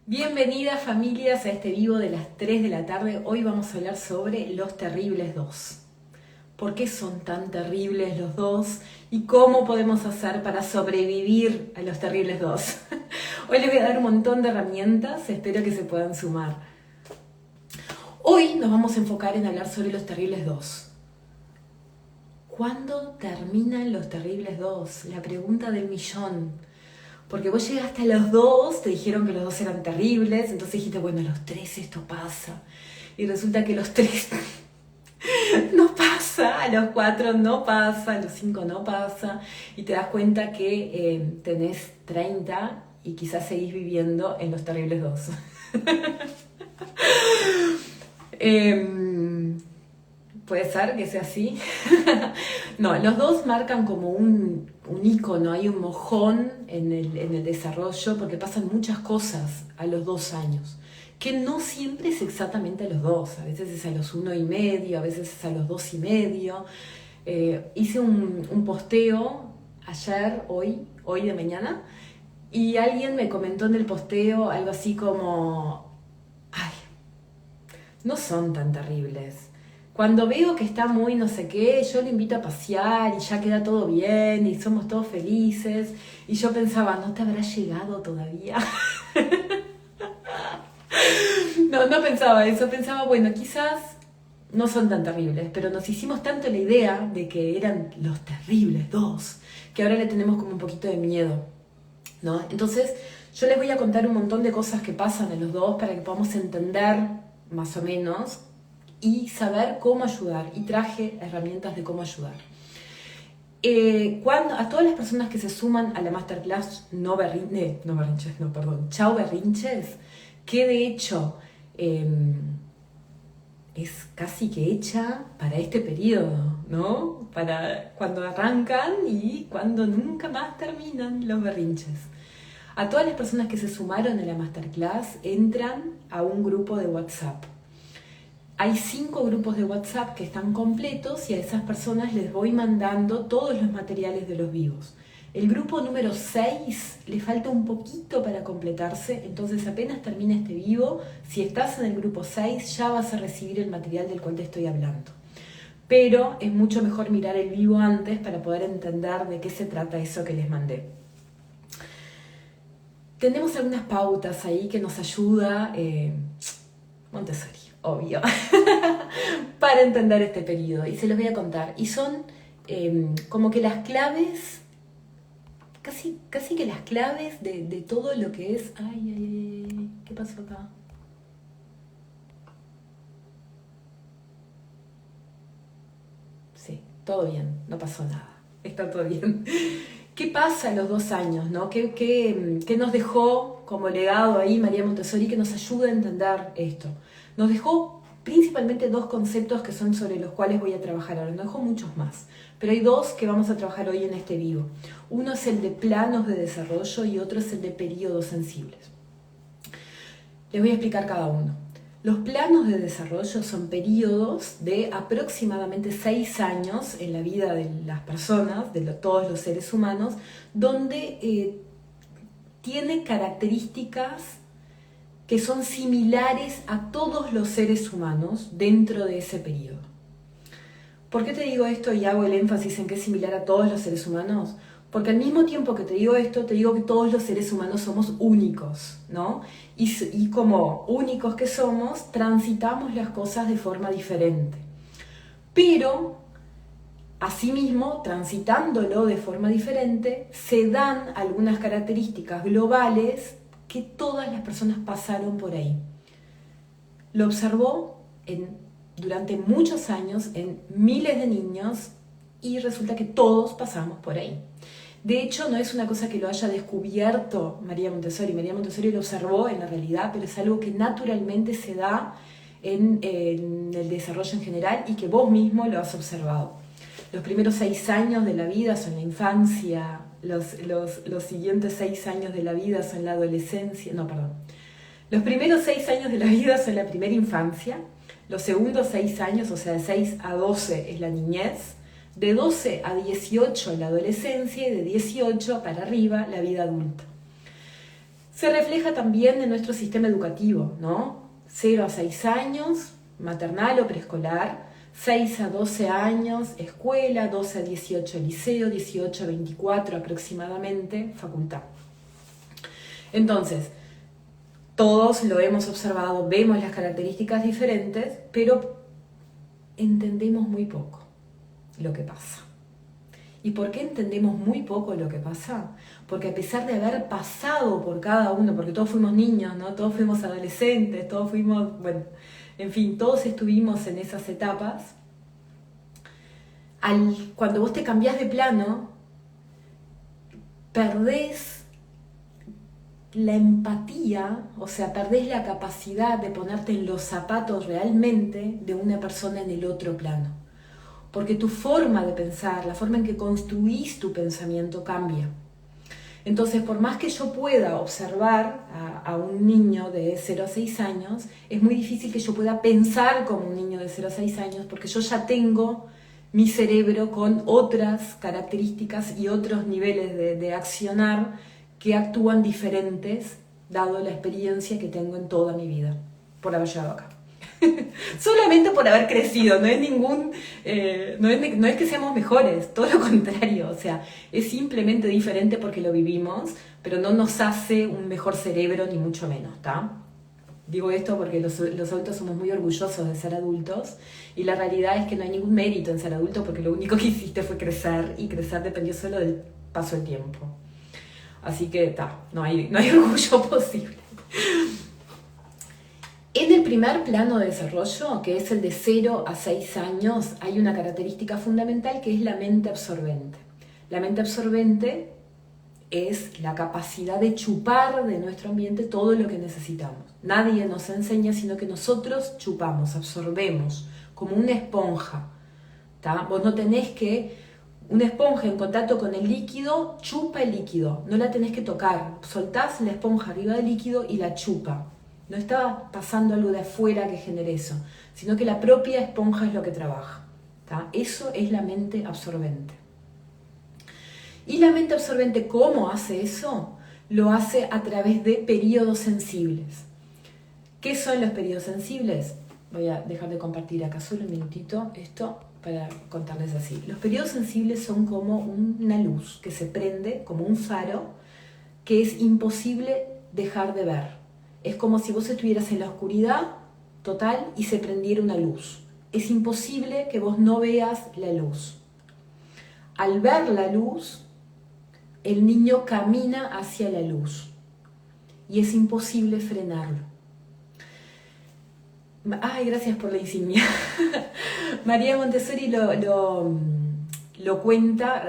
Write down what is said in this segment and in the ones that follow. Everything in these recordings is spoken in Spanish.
Bienvenidas familias a este vivo de las 3 de la tarde. Hoy vamos a hablar sobre los terribles dos. ¿Por qué son tan terribles los dos? ¿Y cómo podemos hacer para sobrevivir a los terribles dos? Hoy les voy a dar un montón de herramientas, espero que se puedan sumar. Hoy nos vamos a enfocar en hablar sobre los terribles dos. ¿Cuándo terminan los terribles dos? La pregunta del millón. Porque vos llegaste a los dos, te dijeron que los dos eran terribles, entonces dijiste, bueno, a los tres esto pasa. Y resulta que a los tres no pasa, a los cuatro no pasa, a los cinco no pasa. Y te das cuenta que tenés 30 y quizás seguís viviendo en los terribles dos. Puede ser que sea así. No, los dos marcan como un ícono, hay un mojón en el desarrollo porque pasan muchas cosas a los 2 años, que no siempre es exactamente a los dos, a veces es a los 1,5, a veces es a los 2,5. Hice un posteo ayer, hoy de mañana, y alguien me comentó en el posteo algo así como, ay, no son tan terribles. Cuando veo que está muy no sé qué, yo lo invito a pasear y ya queda todo bien y somos todos felices. Y yo pensaba, ¿no te habrá llegado todavía? No pensaba eso, pensaba, bueno, quizás no son tan terribles, pero nos hicimos tanto la idea de que eran los terribles dos, que ahora le tenemos como un poquito de miedo, ¿no? Entonces, yo les voy a contar un montón de cosas que pasan en los dos para que podamos entender más o menos y saber cómo ayudar, y traje herramientas de cómo ayudar. A todas las personas que se suman a la masterclass Chao Berrinches, que de hecho es casi que hecha para este periodo, ¿no? Para cuando arrancan y cuando nunca más terminan los berrinches. A todas las personas que se sumaron a la masterclass entran a un grupo de WhatsApp. Hay 5 grupos de WhatsApp que están completos y a esas personas les voy mandando todos los materiales de los vivos. El grupo número 6 le falta un poquito para completarse, entonces apenas termine este vivo, si estás en el grupo 6 ya vas a recibir el material del cual te estoy hablando. Pero es mucho mejor mirar el vivo antes para poder entender de qué se trata eso que les mandé. Tenemos algunas pautas ahí que nos ayuda Montessori, obvio, para entender este periodo, y se los voy a contar. Y son como que las claves, casi que las claves de todo lo que es... Ay, ¿qué pasó acá? Sí, todo bien, no pasó nada, está todo bien. ¿Qué pasa a los 2 años, ¿no? ¿Qué nos dejó como legado ahí María Montessori que nos ayuda a entender esto? Nos dejó principalmente 2 conceptos que son sobre los cuales voy a trabajar ahora. Nos dejó muchos más, pero hay 2 que vamos a trabajar hoy en este vivo. Uno es el de planos de desarrollo y otro es el de periodos sensibles. Les voy a explicar cada uno. Los planos de desarrollo son periodos de aproximadamente 6 años en la vida de las personas, de todos los seres humanos, donde tiene características que son similares a todos los seres humanos dentro de ese periodo. ¿Por qué te digo esto y hago el énfasis en que es similar a todos los seres humanos? Porque al mismo tiempo que te digo esto, te digo que todos los seres humanos somos únicos, ¿no? Y como únicos que somos, transitamos las cosas de forma diferente. Pero, asimismo, transitándolo de forma diferente, se dan algunas características globales que todas las personas pasaron por ahí. Lo observó durante muchos años en miles de niños y resulta que todos pasamos por ahí. De hecho, no es una cosa que lo haya descubierto María Montessori. María Montessori lo observó en la realidad, pero es algo que naturalmente se da en el desarrollo en general y que vos mismo lo has observado. Los primeros 6 años de la vida son la infancia, los siguientes 6 años de la vida son la adolescencia, Los primeros 6 años de la vida son la primera infancia, los segundos 6 años, o sea, de 6 a 12 es la niñez, de 12 a 18 la adolescencia y de 18 para arriba la vida adulta. Se refleja también en nuestro sistema educativo, ¿no? 0 a 6 años, maternal o preescolar, 6 a 12 años, escuela, 12 a 18 liceo, 18 a 24 aproximadamente, facultad. Entonces, todos lo hemos observado, vemos las características diferentes, pero entendemos muy poco lo que pasa. ¿Y por qué entendemos muy poco lo que pasa? Porque a pesar de haber pasado por cada uno, porque todos fuimos niños, ¿no? Todos fuimos adolescentes, todos fuimos, bueno, en fin, todos estuvimos en esas etapas. Cuando vos te cambiás de plano, perdés la empatía, o sea, perdés la capacidad de ponerte en los zapatos realmente de una persona en el otro plano. Porque tu forma de pensar, la forma en que construís tu pensamiento cambia. Entonces, por más que yo pueda observar a un niño de 0 a 6 años, es muy difícil que yo pueda pensar como un niño de 0 a 6 años, porque yo ya tengo mi cerebro con otras características y otros niveles de accionar que actúan diferentes, dado la experiencia que tengo en toda mi vida, por haber llegado acá. Solamente por haber crecido, no es no es que seamos mejores, todo lo contrario, o sea, es simplemente diferente porque lo vivimos, pero no nos hace un mejor cerebro ni mucho menos, ¿está? Digo esto porque los adultos somos muy orgullosos de ser adultos y la realidad es que no hay ningún mérito en ser adulto porque lo único que hiciste fue crecer y crecer dependió solo del paso del tiempo. Así que no hay orgullo posible. En el primer plano de desarrollo, que es el de 0 a 6 años, hay una característica fundamental que es la mente absorbente. La mente absorbente es la capacidad de chupar de nuestro ambiente todo lo que necesitamos. Nadie nos enseña, sino que nosotros chupamos, absorbemos, como una esponja. ¿Tá? Vos no tenés que... Una esponja en contacto con el líquido chupa el líquido, no la tenés que tocar. Soltás la esponja arriba del líquido y la chupa. No está pasando algo de afuera que genere eso, sino que la propia esponja es lo que trabaja. ¿Tá? Eso es la mente absorbente. Y la mente absorbente, ¿cómo hace eso? Lo hace a través de periodos sensibles. ¿Qué son los periodos sensibles? Voy a dejar de compartir acá solo un minutito esto para contarles así. Los periodos sensibles son como una luz que se prende, como un faro, que es imposible dejar de ver. Es como si vos estuvieras en la oscuridad total y se prendiera una luz. Es imposible que vos no veas la luz. Al ver la luz, el niño camina hacia la luz y es imposible frenarlo. Ay, gracias por la insignia. María Montessori lo cuenta,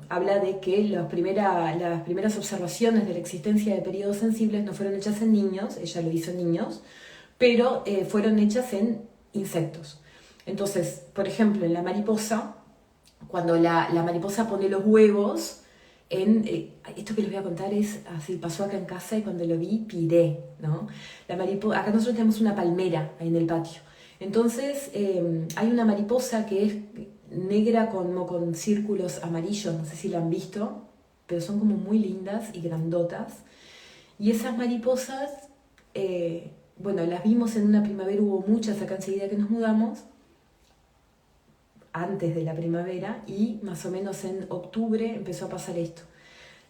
habla de que las primeras observaciones de la existencia de periodos sensibles no fueron hechas en niños, ella lo hizo en niños, pero fueron hechas en insectos. Entonces, por ejemplo, en la mariposa, cuando la mariposa pone los huevos, esto que les voy a contar es así, pasó acá en casa y cuando lo vi piré, ¿no? Acá nosotros tenemos una palmera en el patio. Entonces hay una mariposa que es negra con círculos amarillos, no sé si la han visto, pero son como muy lindas y grandotas. Y esas mariposas, las vimos en una primavera, hubo muchas acá enseguida que nos mudamos, antes de la primavera, y más o menos en octubre empezó a pasar esto.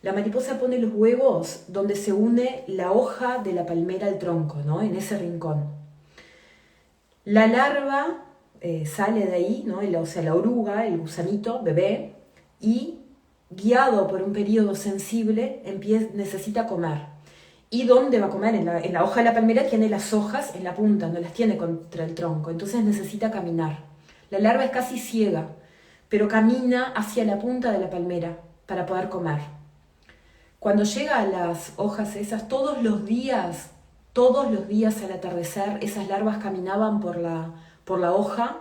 La mariposa pone los huevos donde se une la hoja de la palmera al tronco, ¿no? En ese rincón. La larva sale de ahí, ¿no? La oruga, el gusanito, bebé, y guiado por un periodo sensible necesita comer. ¿Y dónde va a comer? En la hoja de la palmera tiene las hojas en la punta, no las tiene contra el tronco, entonces necesita caminar. La larva es casi ciega, pero camina hacia la punta de la palmera para poder comer. Cuando llega a las hojas esas, todos los días al atardecer, esas larvas caminaban por la hoja,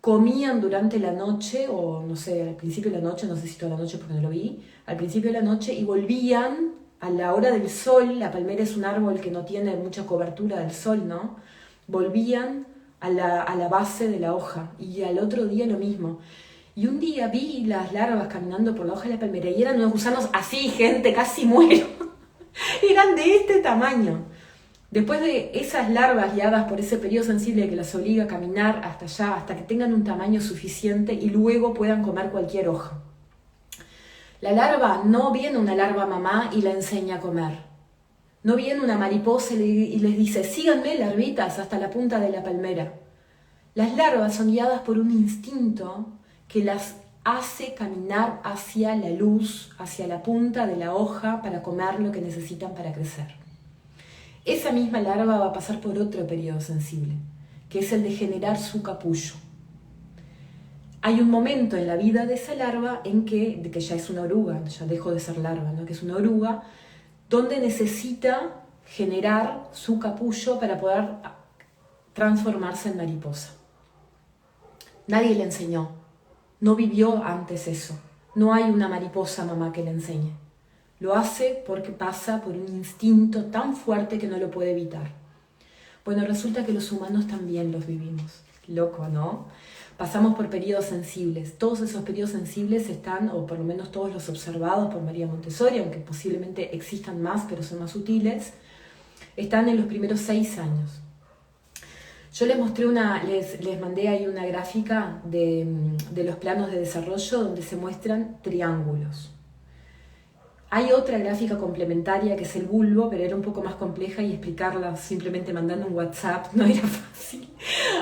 comían durante la noche, o no sé, al principio de la noche, no sé si toda la noche porque no lo vi, al principio de la noche, y volvían a la hora del sol. La palmera es un árbol que no tiene mucha cobertura del sol, ¿no? Volvían a la base de la hoja, y al otro día lo mismo. Y un día vi las larvas caminando por la hoja de la palmera, y eran unos gusanos así, gente, casi muero. Eran de este tamaño. Después de esas larvas guiadas por ese periodo sensible que las obliga a caminar hasta allá, hasta que tengan un tamaño suficiente y luego puedan comer cualquier hoja. La larva no viene una larva mamá y la enseña a comer. No viene una mariposa y les dice, síganme larvitas hasta la punta de la palmera. Las larvas son guiadas por un instinto que las hace caminar hacia la luz, hacia la punta de la hoja para comer lo que necesitan para crecer. Esa misma larva va a pasar por otro periodo sensible, que es el de generar su capullo. Hay un momento en la vida de esa larva en que ya es una oruga, ya dejó de ser larva, ¿no? Que es una oruga, donde necesita generar su capullo para poder transformarse en mariposa. Nadie le enseñó, no vivió antes eso. No hay una mariposa mamá que le enseñe. Lo hace porque pasa por un instinto tan fuerte que no lo puede evitar. Bueno, resulta que los humanos también los vivimos. Loco, ¿no? Pasamos por periodos sensibles. Todos esos periodos sensibles están, o por lo menos todos los observados por María Montessori, aunque posiblemente existan más, pero son más sutiles, están en los primeros 6 años. Yo les mostré les mandé ahí una gráfica de los planos de desarrollo donde se muestran triángulos. Hay otra gráfica complementaria que es el bulbo, pero era un poco más compleja y explicarla simplemente mandando un WhatsApp no era fácil.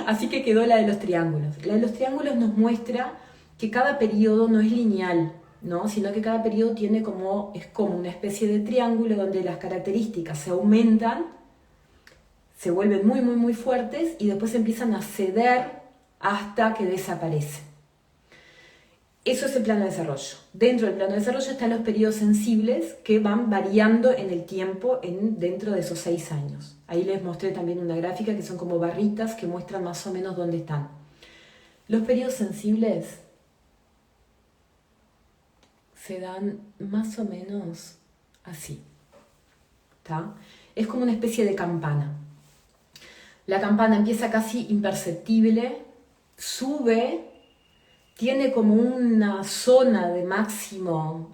Así que quedó la de los triángulos. La de los triángulos nos muestra que cada periodo no es lineal, ¿no? Sino que cada periodo es como una especie de triángulo donde las características se aumentan, se vuelven muy, muy, muy fuertes y después empiezan a ceder hasta que desaparecen. Eso es el plano de desarrollo. Dentro del plano de desarrollo están los periodos sensibles que van variando en el tiempo dentro de esos 6 años. Ahí les mostré también una gráfica que son como barritas que muestran más o menos dónde están. Los periodos sensibles se dan más o menos así. ¿Tá? Es como una especie de campana. La campana empieza casi imperceptible, sube, tiene como una zona de máxima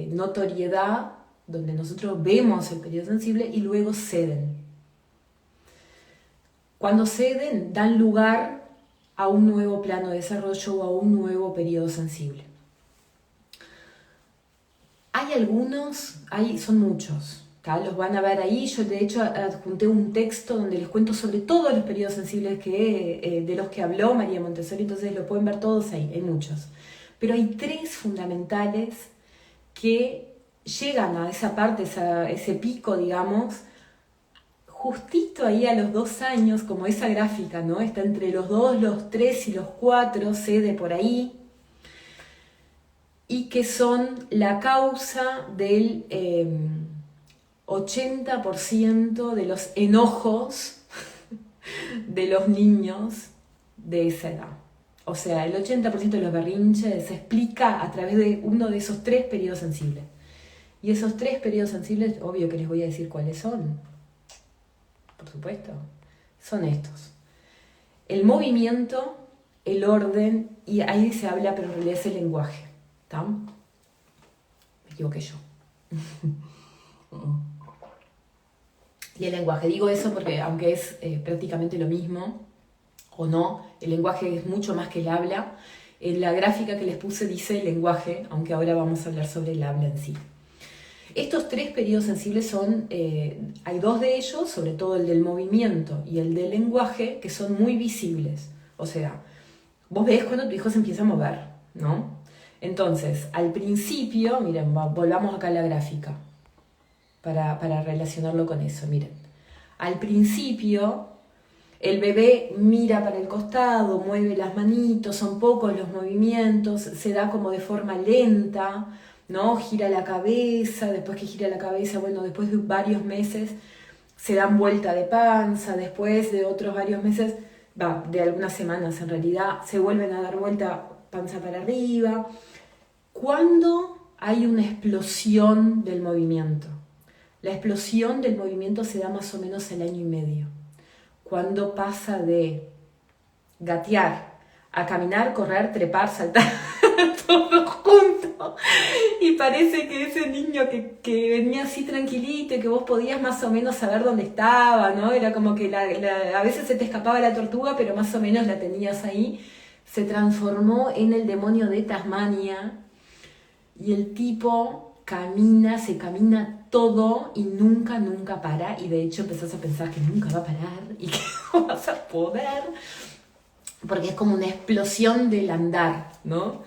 notoriedad donde nosotros vemos el periodo sensible y luego ceden. Cuando ceden, dan lugar a un nuevo plano de desarrollo o a un nuevo periodo sensible. Hay algunos, son muchos. Los van a ver ahí. Yo de hecho adjunté un texto donde les cuento sobre todos los periodos sensibles de los que habló María Montessori, entonces lo pueden ver todos ahí, hay muchos. Pero hay 3 fundamentales que llegan a esa parte, ese pico, digamos, justito ahí a los 2 años, como esa gráfica, ¿no? Está entre los 2, los 3 y los 4, cede por ahí, y que son la causa del 80% de los enojos de los niños de esa edad. O sea, el 80% de los berrinches se explica a través de uno de esos 3 periodos sensibles. Y esos 3 periodos sensibles, obvio que les voy a decir cuáles son. Por supuesto, son estos. El movimiento, el orden, y ahí se habla, pero en realidad es el lenguaje. ¿Tá? Me equivoqué yo. Y el lenguaje, digo eso porque aunque es prácticamente lo mismo, o no, el lenguaje es mucho más que el habla. En la gráfica que les puse dice el lenguaje, aunque ahora vamos a hablar sobre el habla en sí. Estos 3 periodos sensibles hay 2 de ellos, sobre todo el del movimiento y el del lenguaje, que son muy visibles. O sea, vos ves cuando tu hijo se empieza a mover, ¿no? Entonces, al principio, miren, volvamos acá a la gráfica para relacionarlo con eso, miren. Al principio, el bebé mira para el costado, mueve las manitos, son pocos los movimientos, se da como de forma lenta, ¿no? Gira la cabeza, después que gira la cabeza, bueno, después de varios meses se dan vuelta de panza, después de otros varios meses, de algunas semanas en realidad, se vuelven a dar vuelta panza para arriba. ¿Cuándo hay una explosión del movimiento? La explosión del movimiento se da más o menos al 1 año y medio, cuando pasa de gatear a caminar, correr, trepar, saltar, todo junto. Y parece que ese niño que venía así tranquilito y que vos podías más o menos saber dónde estaba, ¿no? Era como que a veces se te escapaba la tortuga, pero más o menos la tenías ahí. Se transformó en el demonio de Tasmania y el tipo se camina todo y nunca para. Y de hecho empezás a pensar que nunca va a parar y que no vas a poder, porque es como una explosión del andar, ¿no?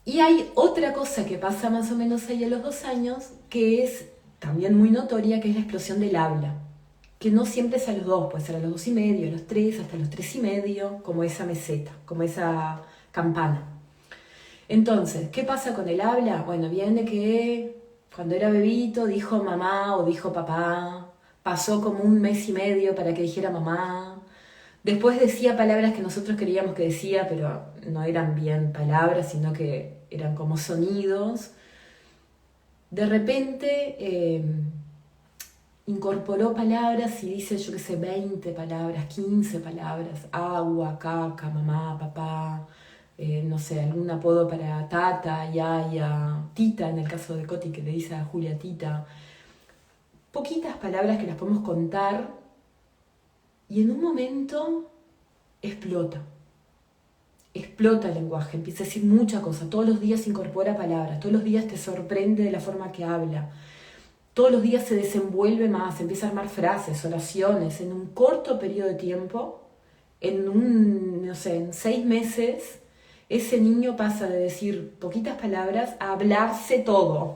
Y hay otra cosa que pasa más o menos ahí a los 2 años, que es también muy notoria, que es la explosión del habla. Que no siempre es a los 2, puede ser a los 2 y medio, a los 3, hasta los 3 y medio, como esa meseta, como esa campana. Entonces, ¿qué pasa con el habla? Bueno, viene que cuando era bebito dijo mamá o dijo papá, pasó como 1 mes y medio para que dijera mamá. Después decía palabras que nosotros queríamos que decía, pero no eran bien palabras, sino que eran como sonidos. De repente incorporó palabras y dice, yo qué sé, 20 palabras, 15 palabras, agua, caca, mamá, papá, no sé, algún apodo para tata, yaya, tita, en el caso de Coti que le dice a Julia tita. Poquitas palabras que las podemos contar y en un momento explota el lenguaje, empieza a decir mucha cosa, todos los días incorpora palabras, todos los días te sorprende de la forma que habla, todos los días se desenvuelve más, empieza a armar frases, oraciones, en un corto periodo de tiempo, no sé, en 6 meses, ese niño pasa de decir poquitas palabras a hablarse todo.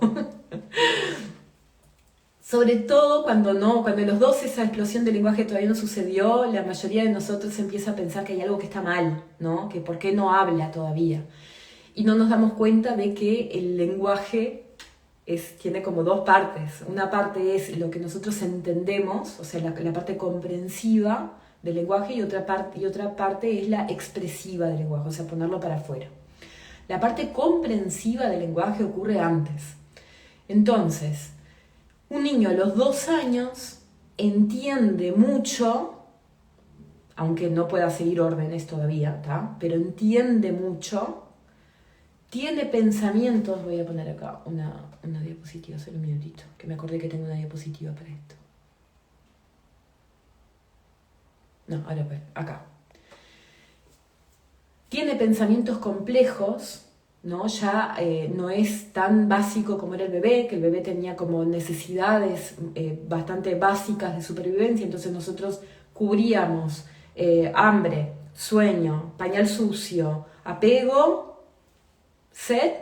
Sobre todo cuando a los 2 esa explosión del lenguaje todavía no sucedió, la mayoría de nosotros empieza a pensar que hay algo que está mal, ¿no? Que por qué no habla todavía. Y no nos damos cuenta de que el lenguaje tiene como 2 partes. Una parte es lo que nosotros entendemos, o sea, la parte comprensiva del lenguaje, y otra parte es la expresiva del lenguaje, o sea, ponerlo para afuera. La parte comprensiva del lenguaje ocurre antes. Entonces, un niño a los 2 años entiende mucho, aunque no pueda seguir órdenes todavía, ¿tá? Pero entiende mucho, tiene pensamientos. Voy a poner acá una diapositiva, solo un minutito, que me acordé que tengo una diapositiva para esto. No, ahora pues, acá. Tiene pensamientos complejos, ¿no? Ya no es tan básico como era el bebé, que el bebé tenía como necesidades bastante básicas de supervivencia, entonces nosotros cubríamos hambre, sueño, pañal sucio, apego, sed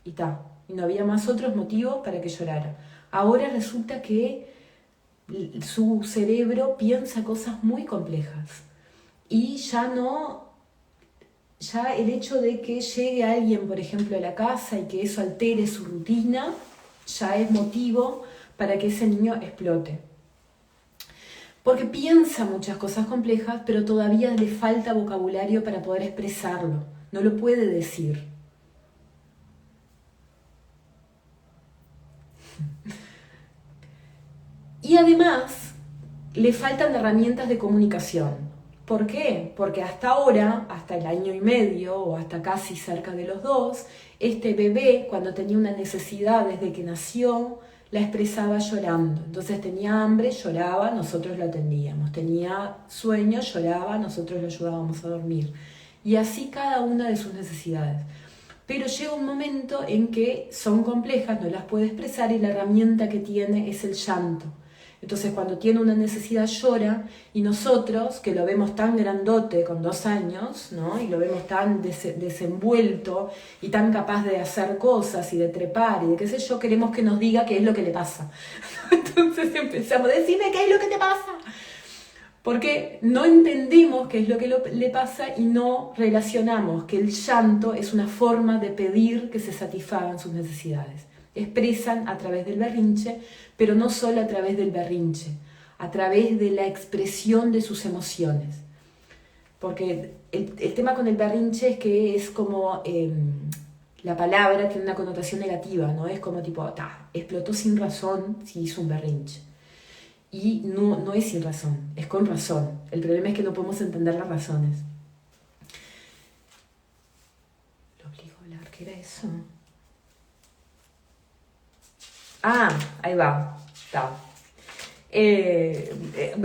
y ta. Y no había más otros motivos para que llorara. Ahora resulta que su cerebro piensa cosas muy complejas y ya el hecho de que llegue alguien, por ejemplo, a la casa y que eso altere su rutina, ya es motivo para que ese niño explote. Porque piensa muchas cosas complejas, pero todavía le falta vocabulario para poder expresarlo. No lo puede decir. Y además, le faltan herramientas de comunicación. ¿Por qué? Porque hasta ahora, hasta el 1 año y medio o hasta casi cerca de los 2, este bebé, cuando tenía una necesidad desde que nació, la expresaba llorando. Entonces tenía hambre, lloraba, nosotros lo atendíamos. Tenía sueño, lloraba, nosotros lo ayudábamos a dormir. Y así cada una de sus necesidades. Pero llega un momento en que son complejas, no las puede expresar y la herramienta que tiene es el llanto. Entonces cuando tiene una necesidad llora y nosotros, que lo vemos tan grandote con 2 años, ¿no? Y lo vemos tan desenvuelto y tan capaz de hacer cosas y de trepar y de qué sé yo, queremos que nos diga qué es lo que le pasa. Entonces empezamos, decime qué es lo que te pasa. Porque no entendemos qué es lo que le pasa y no relacionamos que el llanto es una forma de pedir que se satisfagan sus necesidades. Expresan a través del berrinche, pero no solo a través del berrinche, a través de la expresión de sus emociones. Porque el tema con el berrinche es que es como la palabra tiene una connotación negativa, ¿no? Es como tipo, explotó sin razón si hizo un berrinche. Y no es sin razón, es con razón. El problema es que no podemos entender las razones. Lo obligo a hablar. ¿Qué era eso? Ah, ahí va. Está.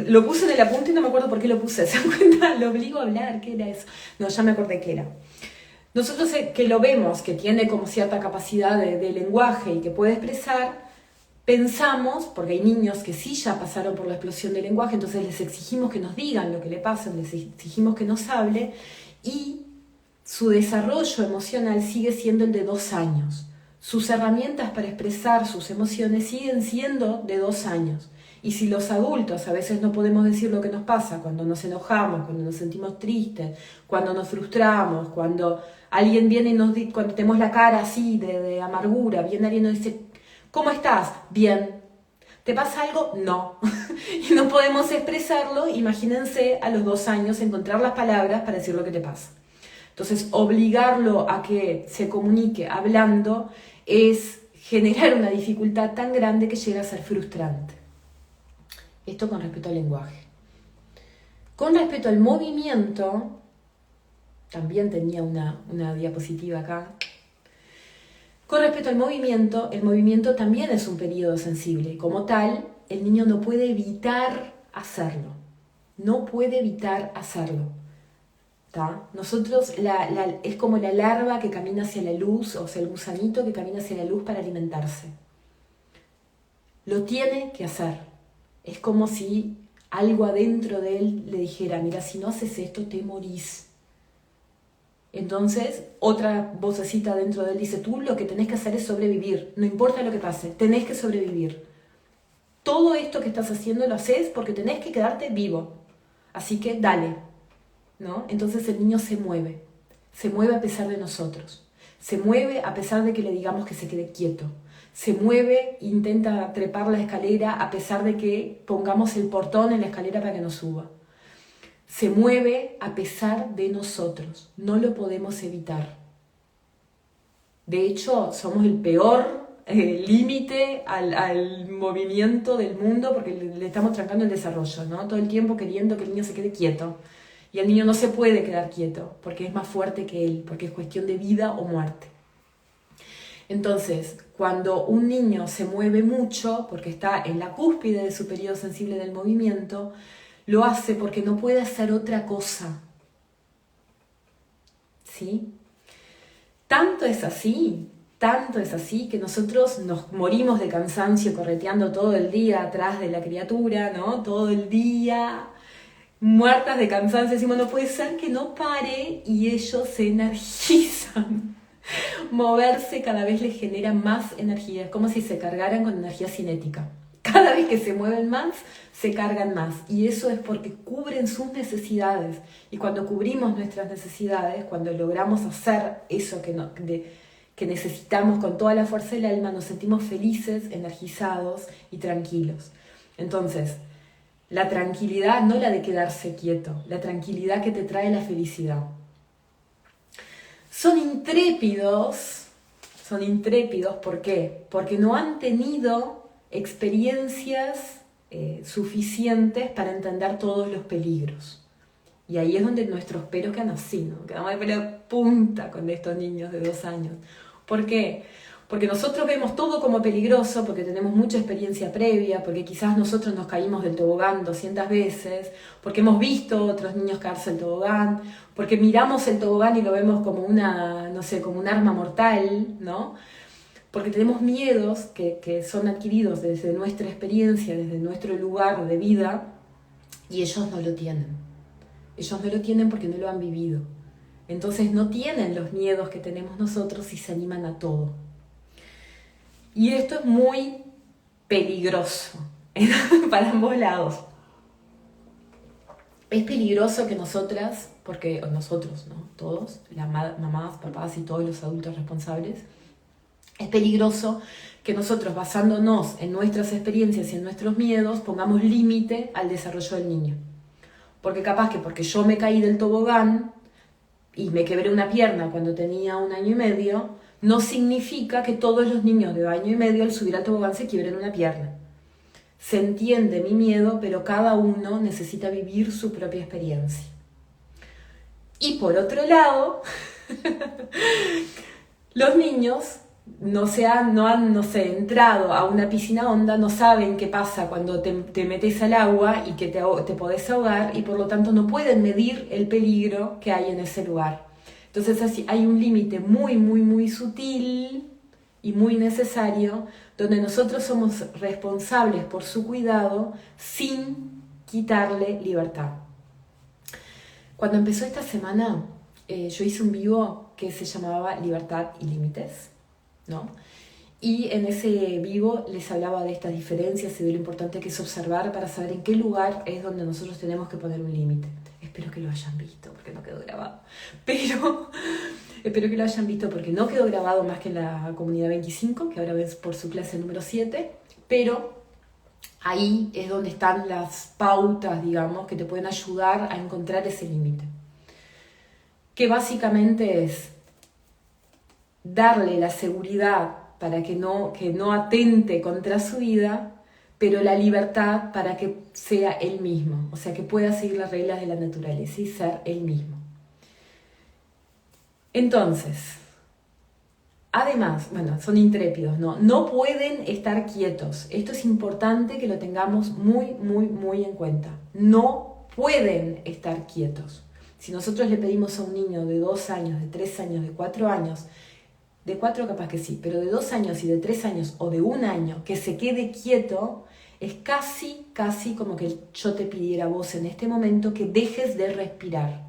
Lo puse en el apunte y no me acuerdo por qué lo puse. ¿Se dan cuenta? Lo obligo a hablar. ¿Qué era eso? No, ya me acordé qué era. Nosotros que lo vemos, que tiene como cierta capacidad de lenguaje y que puede expresar, pensamos, porque hay niños que sí ya pasaron por la explosión del lenguaje, entonces les exigimos que nos digan lo que le pasa, les exigimos que nos hable, y su desarrollo emocional sigue siendo el de 2 años. Sus herramientas para expresar sus emociones siguen siendo de 2 años. Y si los adultos a veces no podemos decir lo que nos pasa cuando nos enojamos, cuando nos sentimos tristes, cuando nos frustramos, cuando alguien viene y nos dice, cuando tenemos la cara así de amargura, viene alguien y nos dice, ¿cómo estás? Bien. ¿Te pasa algo? No. Y no podemos expresarlo, imagínense a los 2 años encontrar las palabras para decir lo que te pasa. Entonces, obligarlo a que se comunique hablando es generar una dificultad tan grande que llega a ser frustrante. Esto con respecto al lenguaje. Con respecto al movimiento, también tenía una diapositiva acá. Con respecto al movimiento, el movimiento también es un periodo sensible. Como tal, el niño no puede evitar hacerlo. No puede evitar hacerlo. ¿Tá? Nosotros, es como la larva que camina hacia la luz, o sea, el gusanito que camina hacia la luz para alimentarse. Lo tiene que hacer. Es como si algo adentro de él le dijera, mira, si no haces esto te morís. Entonces, otra vocecita dentro de él dice, tú lo que tenés que hacer es sobrevivir, no importa lo que pase, tenés que sobrevivir. Todo esto que estás haciendo lo haces porque tenés que quedarte vivo. Así que dale, ¿no? Entonces el niño se mueve a pesar de nosotros, se mueve a pesar de que le digamos que se quede quieto, se mueve, intenta trepar la escalera a pesar de que pongamos el portón en la escalera para que no suba. Se mueve a pesar de nosotros, no lo podemos evitar. De hecho, somos el peor límite al movimiento del mundo porque le estamos trancando el desarrollo, ¿no? Todo el tiempo queriendo que el niño se quede quieto. Y el niño no se puede quedar quieto porque es más fuerte que él, porque es cuestión de vida o muerte. Entonces, cuando un niño se mueve mucho, porque está en la cúspide de su periodo sensible del movimiento, lo hace porque no puede hacer otra cosa. ¿Sí? Tanto es así que nosotros nos morimos de cansancio correteando todo el día atrás de la criatura, ¿no? Todo el día, muertas de cansancio, decimos, no puede ser que no pare, y ellos se energizan. Moverse cada vez les genera más energía, es como si se cargaran con energía cinética. Cada vez que se mueven más, se cargan más. Y eso es porque cubren sus necesidades. Y cuando cubrimos nuestras necesidades, cuando logramos hacer eso que necesitamos con toda la fuerza del alma, nos sentimos felices, energizados y tranquilos. Entonces, la tranquilidad, no la de quedarse quieto, la tranquilidad que te trae la felicidad. Son intrépidos, ¿por qué? Porque no han tenido experiencias suficientes para entender todos los peligros. Y ahí es donde nuestros pelos quedan así, ¿no? Quedamos de pelo de punta con estos niños de 2 años. ¿Por qué? Porque nosotros vemos todo como peligroso, porque tenemos mucha experiencia previa, porque quizás nosotros nos caímos del tobogán 200 veces, porque hemos visto a otros niños caerse del tobogán, porque miramos el tobogán y lo vemos como como un arma mortal, ¿no? Porque tenemos miedos que son adquiridos desde nuestra experiencia, desde nuestro lugar de vida, y ellos no lo tienen. Ellos no lo tienen porque no lo han vivido. Entonces no tienen los miedos que tenemos nosotros y se animan a todo. Y esto es muy peligroso para ambos lados. Es peligroso que nosotros, ¿no? Todos, las mamás, papás y todos los adultos responsables, es peligroso que nosotros, basándonos en nuestras experiencias y en nuestros miedos, pongamos límite al desarrollo del niño. Porque capaz que porque yo me caí del tobogán y me quebré una pierna cuando tenía 1 año y medio, no significa que todos los niños de 1 año y medio al subir al tobogán se quiebren una pierna. Se entiende mi miedo, pero cada uno necesita vivir su propia experiencia. Y por otro lado, Los niños no han, no sé, entrado a una piscina honda, no saben qué pasa cuando te metes al agua y que te podés ahogar, y por lo tanto no pueden medir el peligro que hay en ese lugar. Entonces así hay un límite muy, muy, muy sutil y muy necesario, donde nosotros somos responsables por su cuidado sin quitarle libertad. Cuando empezó esta semana, yo hice un vivo que se llamaba Libertad y Límites, ¿no? Y en ese vivo les hablaba de estas diferencias y de lo importante que es observar para saber en qué lugar es donde nosotros tenemos que poner un límite. Espero que lo hayan visto porque no quedó grabado. Pero espero que lo hayan visto porque no quedó grabado más que en la comunidad 25, que ahora ves por su clase número 7. Pero ahí es donde están las pautas, digamos, que te pueden ayudar a encontrar ese límite. Que básicamente es darle la seguridad para que no atente contra su vida, pero la libertad para que sea él mismo, o sea, que pueda seguir las reglas de la naturaleza y ser él mismo. Entonces, además, bueno, son intrépidos, ¿no? No pueden estar quietos. Esto es importante que lo tengamos muy, muy, muy en cuenta. No pueden estar quietos. Si nosotros le pedimos a un niño de 2 años, de 3 años, de 4 años, de 4 capaz que sí, pero de 2 años y de 3 años o de 1 año que se quede quieto, es casi, casi como que yo te pidiera a vos en este momento que dejes de respirar.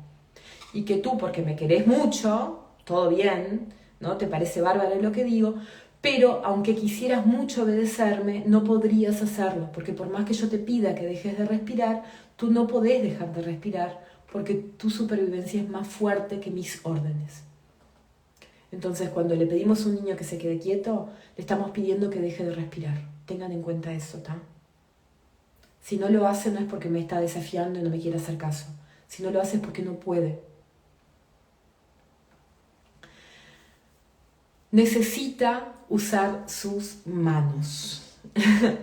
Y que tú, porque me querés mucho, todo bien, ¿no? Te parece bárbaro lo que digo, pero aunque quisieras mucho obedecerme, no podrías hacerlo, porque por más que yo te pida que dejes de respirar, tú no podés dejar de respirar, porque tu supervivencia es más fuerte que mis órdenes. Entonces, cuando le pedimos a un niño que se quede quieto, le estamos pidiendo que deje de respirar. Tengan en cuenta eso, ¿tá? Si no lo hace, no es porque me está desafiando y no me quiere hacer caso. Si no lo hace es porque no puede. Necesita usar sus manos.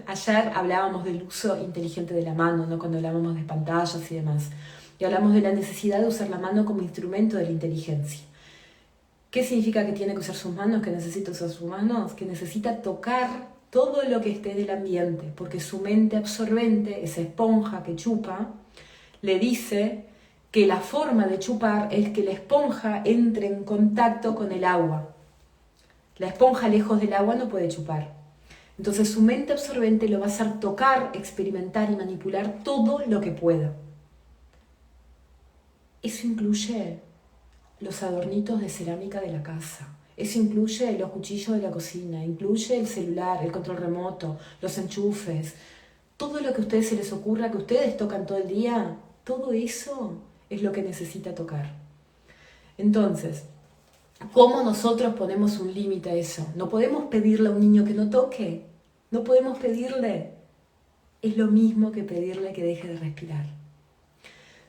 Ayer hablábamos del uso inteligente de la mano, ¿no? Cuando hablábamos de pantallas y demás. Y hablamos de la necesidad de usar la mano como instrumento de la inteligencia. ¿Qué significa que tiene que usar sus manos? ¿Que necesita usar sus manos? Que necesita tocar todo lo que esté del ambiente, porque su mente absorbente, esa esponja que chupa, le dice que la forma de chupar es que la esponja entre en contacto con el agua. La esponja lejos del agua no puede chupar. Entonces su mente absorbente lo va a hacer tocar, experimentar y manipular todo lo que pueda. Eso incluye los adornitos de cerámica de la casa. Eso incluye los cuchillos de la cocina, incluye el celular, el control remoto, los enchufes, todo lo que a ustedes se les ocurra, que ustedes tocan todo el día, todo eso es lo que necesita tocar. Entonces, ¿cómo nosotros ponemos un límite a eso? No podemos pedirle a un niño que no toque, no podemos pedirle. Es lo mismo que pedirle que deje de respirar.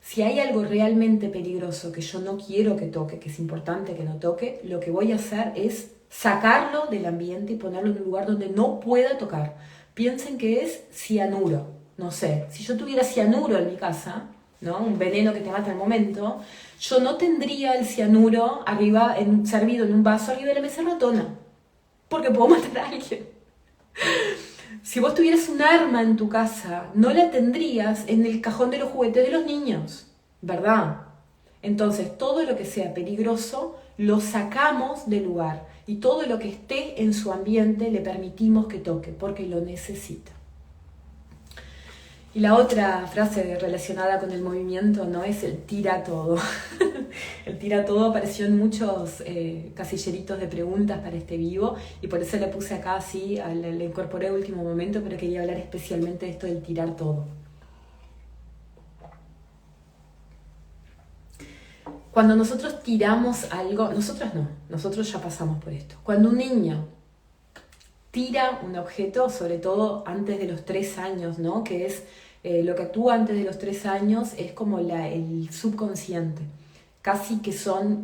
Si hay algo realmente peligroso que yo no quiero que toque, que es importante que no toque, lo que voy a hacer es sacarlo del ambiente y ponerlo en un lugar donde no pueda tocar. Piensen que es cianuro. No sé, si yo tuviera cianuro en mi casa, ¿no? Un veneno que te mata al momento, yo no tendría el cianuro arriba, servido en un vaso arriba de la mesa ratona, porque puedo matar a alguien. Si vos tuvieras un arma en tu casa, no la tendrías en el cajón de los juguetes de los niños, ¿verdad? Entonces, todo lo que sea peligroso lo sacamos del lugar y todo lo que esté en su ambiente le permitimos que toque, porque lo necesita. Y la otra frase relacionada con el movimiento, ¿no? Es el tira todo. El tira todo apareció en muchos casilleritos de preguntas para este vivo y por eso le puse acá así, le incorporé a último momento, pero quería hablar especialmente de esto del tirar todo. Cuando nosotros tiramos algo, nosotros ya pasamos por esto. Cuando un niño tira un objeto, sobre todo antes de los 3 años, ¿no? Que es lo que actúa antes de los 3 años es como el subconsciente, casi que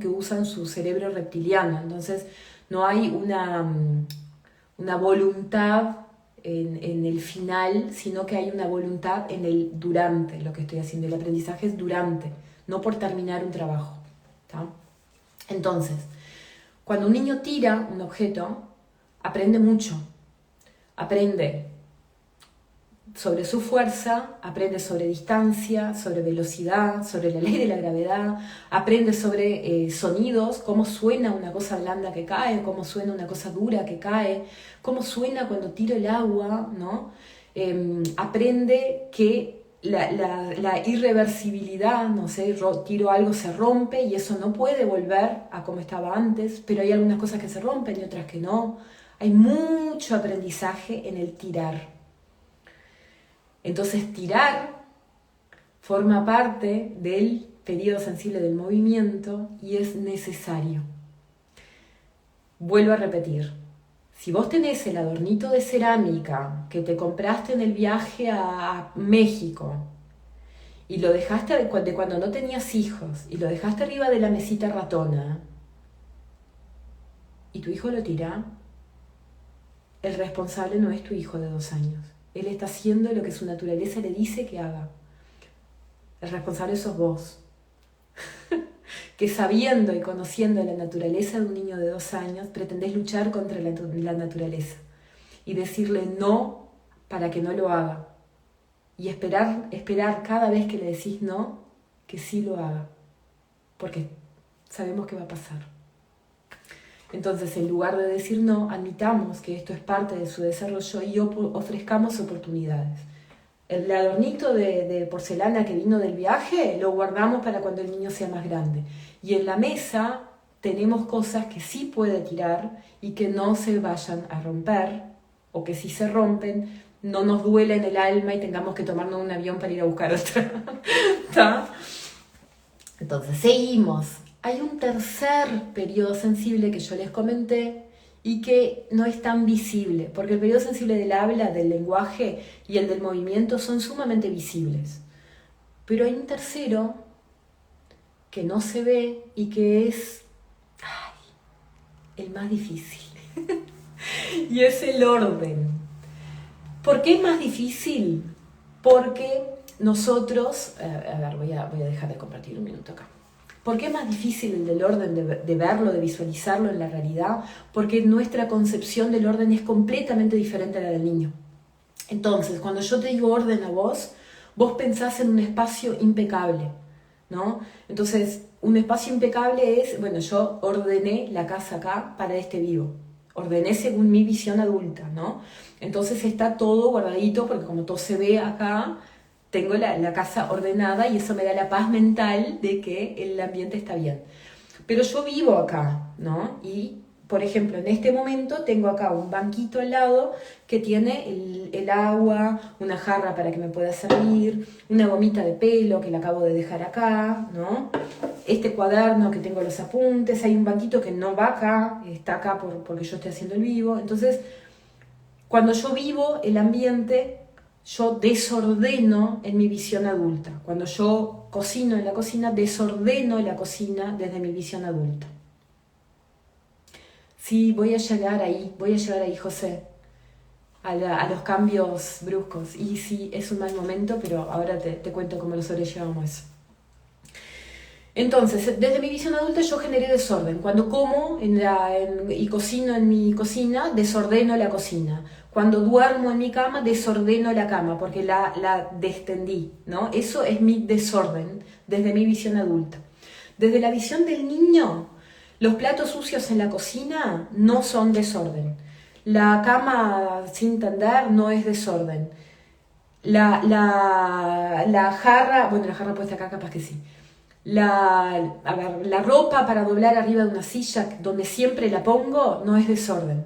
usan su cerebro reptiliano, entonces no hay una voluntad en el final, sino que hay una voluntad en el durante lo que estoy haciendo. El aprendizaje es durante, no por terminar un trabajo, ¿tá? Entonces, Cuando un niño tira un objeto, aprende mucho. Aprende sobre su fuerza, aprende sobre distancia, sobre velocidad, sobre la ley de la gravedad, aprende sobre sonidos, cómo suena una cosa blanda que cae, cómo suena una cosa dura que cae, cómo suena cuando tiro el agua, ¿no? Aprende que la irreversibilidad, no sé, tiro algo, se rompe y eso no puede volver a como estaba antes, pero hay algunas cosas que se rompen y otras que no. Hay mucho aprendizaje en el tirar. Entonces tirar forma parte del periodo sensible del movimiento y es necesario. Vuelvo a repetir, si vos tenés el adornito de cerámica que te compraste en el viaje a México y lo dejaste de cuando no tenías hijos y lo dejaste arriba de la mesita ratona y tu hijo lo tira, el responsable no es tu hijo de 2 años. Él está haciendo lo que su naturaleza le dice que haga. El responsable sos vos. Que sabiendo y conociendo la naturaleza de un niño de 2 años, pretendés luchar contra la naturaleza. Y decirle no para que no lo haga. Y esperar cada vez que le decís no, que sí lo haga. Porque sabemos que va a pasar. Entonces, en lugar de decir no, admitamos que esto es parte de su desarrollo y ofrezcamos oportunidades. El adornito de porcelana que vino del viaje lo guardamos para cuando el niño sea más grande. Y en la mesa tenemos cosas que sí puede tirar y que no se vayan a romper, o que si se rompen no nos duele en el alma y tengamos que tomarnos un avión para ir a buscar otra. ¿Está? Entonces, seguimos. Hay un tercer periodo sensible que yo les comenté y que no es tan visible, porque el periodo sensible del habla, del lenguaje y el del movimiento son sumamente visibles. Pero hay un tercero que no se ve y que es el más difícil. Y es el orden. ¿Por qué es más difícil? Porque nosotros... A ver, voy a dejar de compartir un minuto acá. ¿Por qué es más difícil el del orden de verlo, de visualizarlo en la realidad? Porque nuestra concepción del orden es completamente diferente a la del niño. Entonces, cuando yo te digo orden a vos, vos pensás en un espacio impecable, ¿no? Entonces, un espacio impecable es, bueno, yo ordené la casa acá para este vivo. Ordené según mi visión adulta, ¿no? Entonces está todo guardadito, porque como todo se ve acá, tengo la casa ordenada y eso me da la paz mental de que el ambiente está bien. Pero yo vivo acá, ¿no? Y, por ejemplo, en este momento tengo acá un banquito al lado que tiene el agua, una jarra para que me pueda servir, una gomita de pelo que la acabo de dejar acá, ¿no? Este cuaderno que tengo los apuntes, hay un banquito que no va acá, está acá porque yo estoy haciendo el vivo. Entonces, cuando yo vivo el ambiente, yo desordeno en mi visión adulta. Cuando yo cocino en la cocina, desordeno la cocina desde mi visión adulta. Sí, voy a llegar ahí, José, a los cambios bruscos. Y sí, es un mal momento, pero ahora te cuento cómo lo sobrellevamos eso. Entonces, desde mi visión adulta yo generé desorden. Cuando como y cocino en mi cocina, desordeno la cocina. Cuando duermo en mi cama, desordeno la cama porque la destendí, ¿no? Eso es mi desorden desde mi visión adulta. Desde la visión del niño, los platos sucios en la cocina no son desorden. La cama sin tender no es desorden. La jarra, bueno, la jarra puesta acá capaz que sí. La ropa para doblar arriba de una silla donde siempre la pongo no es desorden.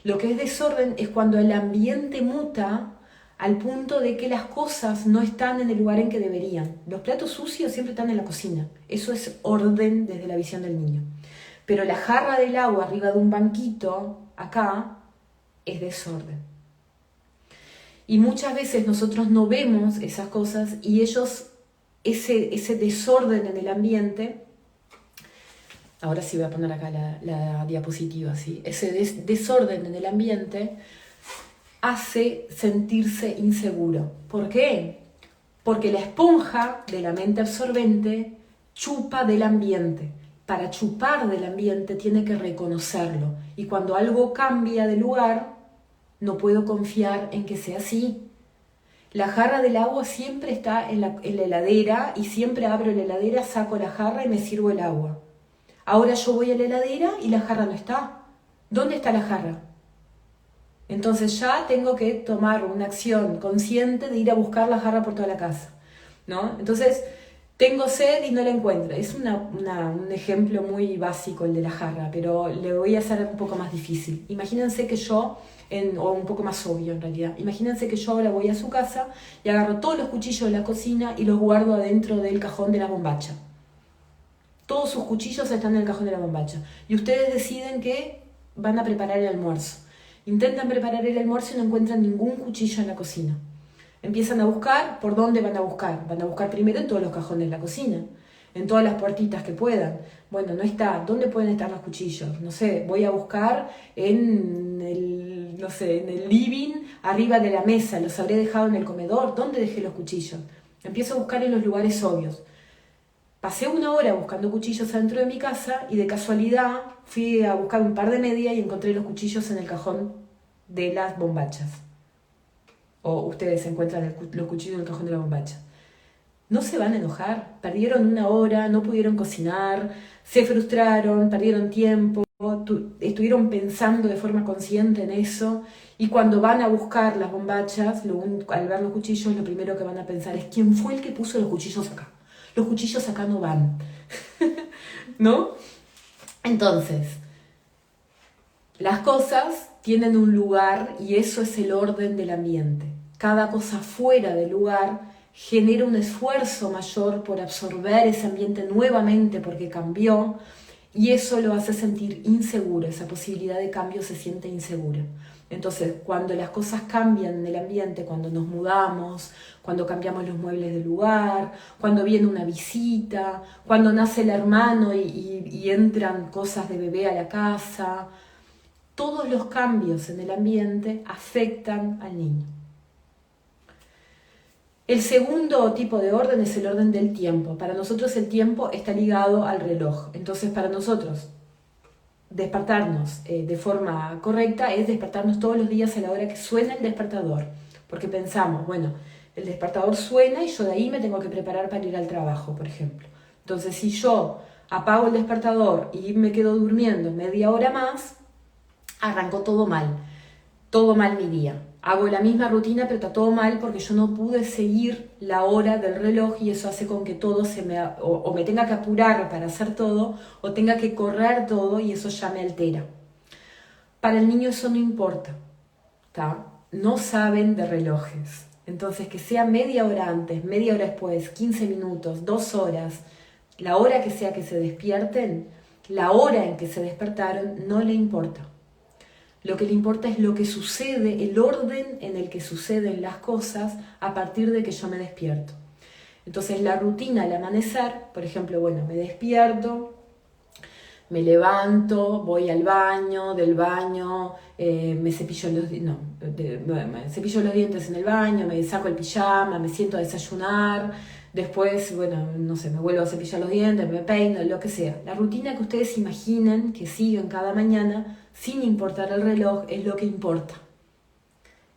Lo que es desorden es cuando el ambiente muta al punto de que las cosas no están en el lugar en que deberían. Los platos sucios siempre están en la cocina. Eso es orden desde la visión del niño. Pero la jarra del agua arriba de un banquito, acá, es desorden. Y muchas veces nosotros no vemos esas cosas y ellos... Ese desorden en el ambiente, ahora sí voy a poner acá la diapositiva, ¿sí? Ese desorden en el ambiente hace sentirse inseguro. ¿Por qué? Porque la esponja de la mente absorbente chupa del ambiente. para chupar del ambiente tiene que reconocerlo. Y cuando algo cambia de lugar, no puedo confiar en que sea así. La jarra del agua siempre está en la heladera y siempre abro la heladera, saco la jarra y me sirvo el agua. Ahora yo voy a la heladera y la jarra no está. ¿Dónde está la jarra? Entonces ya tengo que tomar una acción consciente de ir a buscar la jarra por toda la casa, ¿no? Entonces tengo sed y no la encuentro. Es un ejemplo muy básico el de la jarra, pero le voy a hacer un poco más difícil. Imagínense que yo, o un poco más obvio en realidad, imagínense que yo ahora voy a su casa y agarro todos los cuchillos de la cocina y los guardo adentro del cajón de la bombacha. Todos sus cuchillos están en el cajón de la bombacha. Y ustedes deciden que van a preparar el almuerzo. Intentan preparar el almuerzo y no encuentran ningún cuchillo en la cocina. Empiezan a buscar, ¿por dónde van a buscar? Van a buscar primero en todos los cajones de la cocina, en todas las puertitas que puedan. Bueno, no está. ¿Dónde pueden estar los cuchillos? No sé, voy a buscar en el living, arriba de la mesa. Los habré dejado en el comedor. ¿Dónde dejé los cuchillos? Empiezo a buscar en los lugares obvios. Pasé una hora buscando cuchillos adentro de mi casa y de casualidad fui a buscar un par de medias y encontré los cuchillos en el cajón de las bombachas. O ustedes encuentran los cuchillos en el cajón de la bombacha. No se van a enojar. Perdieron una hora, no pudieron cocinar, se frustraron, perdieron tiempo, estuvieron pensando de forma consciente en eso. Y cuando van a buscar las bombachas, al ver los cuchillos, lo primero que van a pensar es ¿quién fue el que puso los cuchillos acá? Los cuchillos acá no van. ¿No? Entonces, las cosas tienen un lugar y eso es el orden del ambiente. Cada cosa fuera del lugar genera un esfuerzo mayor por absorber ese ambiente nuevamente porque cambió y eso lo hace sentir inseguro, esa posibilidad de cambio se siente insegura. Entonces, cuando las cosas cambian en el ambiente, cuando nos mudamos, cuando cambiamos los muebles de lugar, cuando viene una visita, cuando nace el hermano y entran cosas de bebé a la casa, todos los cambios en el ambiente afectan al niño. El segundo tipo de orden es el orden del tiempo. Para nosotros el tiempo está ligado al reloj. Entonces, para nosotros despertarnos de forma correcta es despertarnos todos los días a la hora que suena el despertador. Porque pensamos, bueno, el despertador suena y yo de ahí me tengo que preparar para ir al trabajo, por ejemplo. Entonces, si yo apago el despertador y me quedo durmiendo media hora más, arrancó todo mal mi día. Hago la misma rutina, pero está todo mal porque yo no pude seguir la hora del reloj y eso hace con que todo o me tenga que apurar para hacer todo o tenga que correr todo y eso ya me altera. Para el niño eso no importa, ¿tá? No saben de relojes. Entonces que sea media hora antes, media hora después, 15 minutos, 2 horas, la hora que sea que se despierten, la hora en que se despertaron, no le importa. Lo que le importa es lo que sucede, el orden en el que suceden las cosas a partir de que yo me despierto. Entonces la rutina al amanecer, por ejemplo, bueno, me despierto, me levanto, voy al baño, del baño, me cepillo me cepillo los dientes en el baño, me saco el pijama, me siento a desayunar, después, bueno, no sé, me vuelvo a cepillar los dientes, me peino, lo que sea. La rutina que ustedes imaginen que siguen cada mañana, sin importar el reloj, es lo que importa.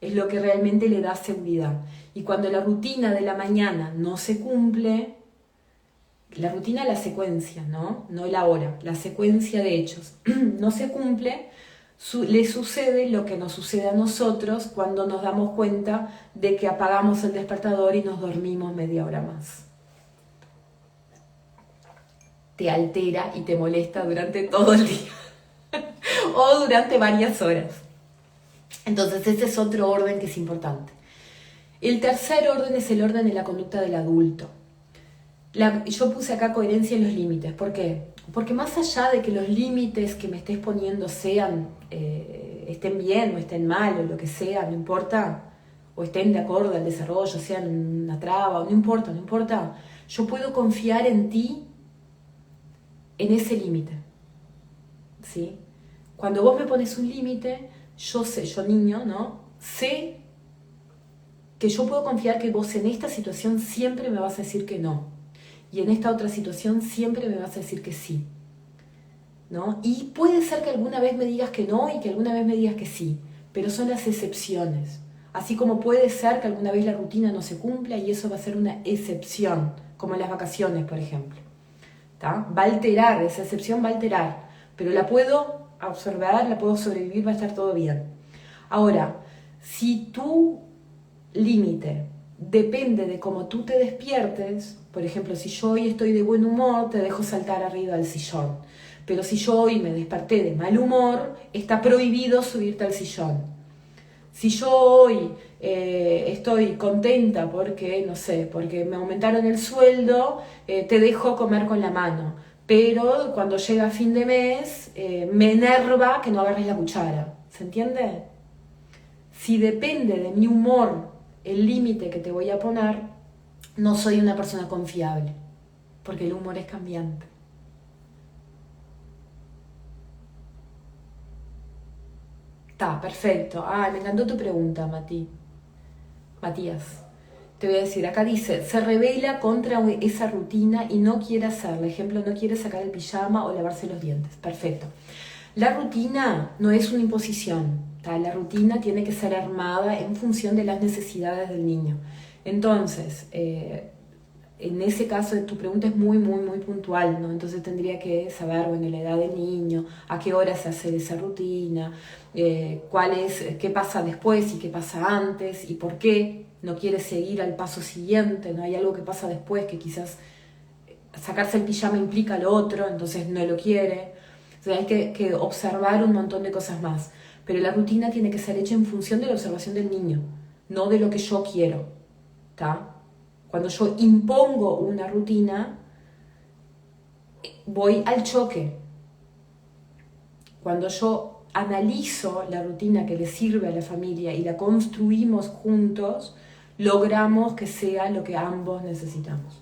Es lo que realmente le da seguridad. Y cuando la rutina de la mañana no se cumple, la rutina, la secuencia, ¿no? No la hora, la secuencia de hechos, no se cumple, le sucede lo que nos sucede a nosotros cuando nos damos cuenta de que apagamos el despertador y nos dormimos media hora más. Te altera y te molesta durante todo el día o durante varias horas. Entonces ese es otro orden que es importante. El tercer orden es el orden de la conducta del adulto. Yo puse acá coherencia en los límites. ¿Por qué? Porque más allá de que los límites que me estés poniendo estén bien o estén mal o lo que sea, no importa, o estén de acuerdo al desarrollo, sean una traba, no importa, yo puedo confiar en ti en ese límite, ¿sí? Cuando vos me pones un límite, yo niño, ¿no? Sé que yo puedo confiar que vos en esta situación siempre me vas a decir que no. Y en esta otra situación siempre me vas a decir que sí. ¿no? Y puede ser que alguna vez me digas que no y que alguna vez me digas que sí, pero son las excepciones. Así como puede ser que alguna vez la rutina no se cumpla y eso va a ser una excepción, como en las vacaciones, por ejemplo. ¿Tá? Va a alterar, esa excepción va a alterar, pero la puedo observar, la puedo sobrevivir, va a estar todo bien. Ahora, si tu límite depende de cómo tú te despiertes, por ejemplo, si yo hoy estoy de buen humor, te dejo saltar arriba del sillón. Pero si yo hoy me desperté de mal humor, está prohibido subirte al sillón. Si yo hoy estoy contenta porque, no sé, porque me aumentaron el sueldo, te dejo comer con la mano. Pero cuando llega fin de mes, me enerva que no agarres la cuchara. ¿Se entiende? Si depende de mi humor el límite que te voy a poner, no soy una persona confiable, porque el humor es cambiante. Está, perfecto. Me encantó tu pregunta, Matías. Te voy a decir, acá dice, se rebela contra esa rutina y no quiere hacerla. Ejemplo, no quiere sacar el pijama o lavarse los dientes. Perfecto. La rutina no es una imposición. La rutina tiene que ser armada en función de las necesidades del niño. Entonces, en ese caso tu pregunta es muy, muy, muy puntual, ¿no? Entonces tendría que saber, bueno, la edad del niño, a qué hora se hace esa rutina, qué pasa después y qué pasa antes y por qué no quiere seguir al paso siguiente, ¿no? Hay algo que pasa después que quizás sacarse el pijama implica lo otro, entonces no lo quiere. O sea, hay que observar un montón de cosas más. Pero la rutina tiene que ser hecha en función de la observación del niño, no de lo que yo quiero, ¿está? Cuando yo impongo una rutina, voy al choque. Cuando yo analizo la rutina que le sirve a la familia y la construimos juntos, logramos que sea lo que ambos necesitamos.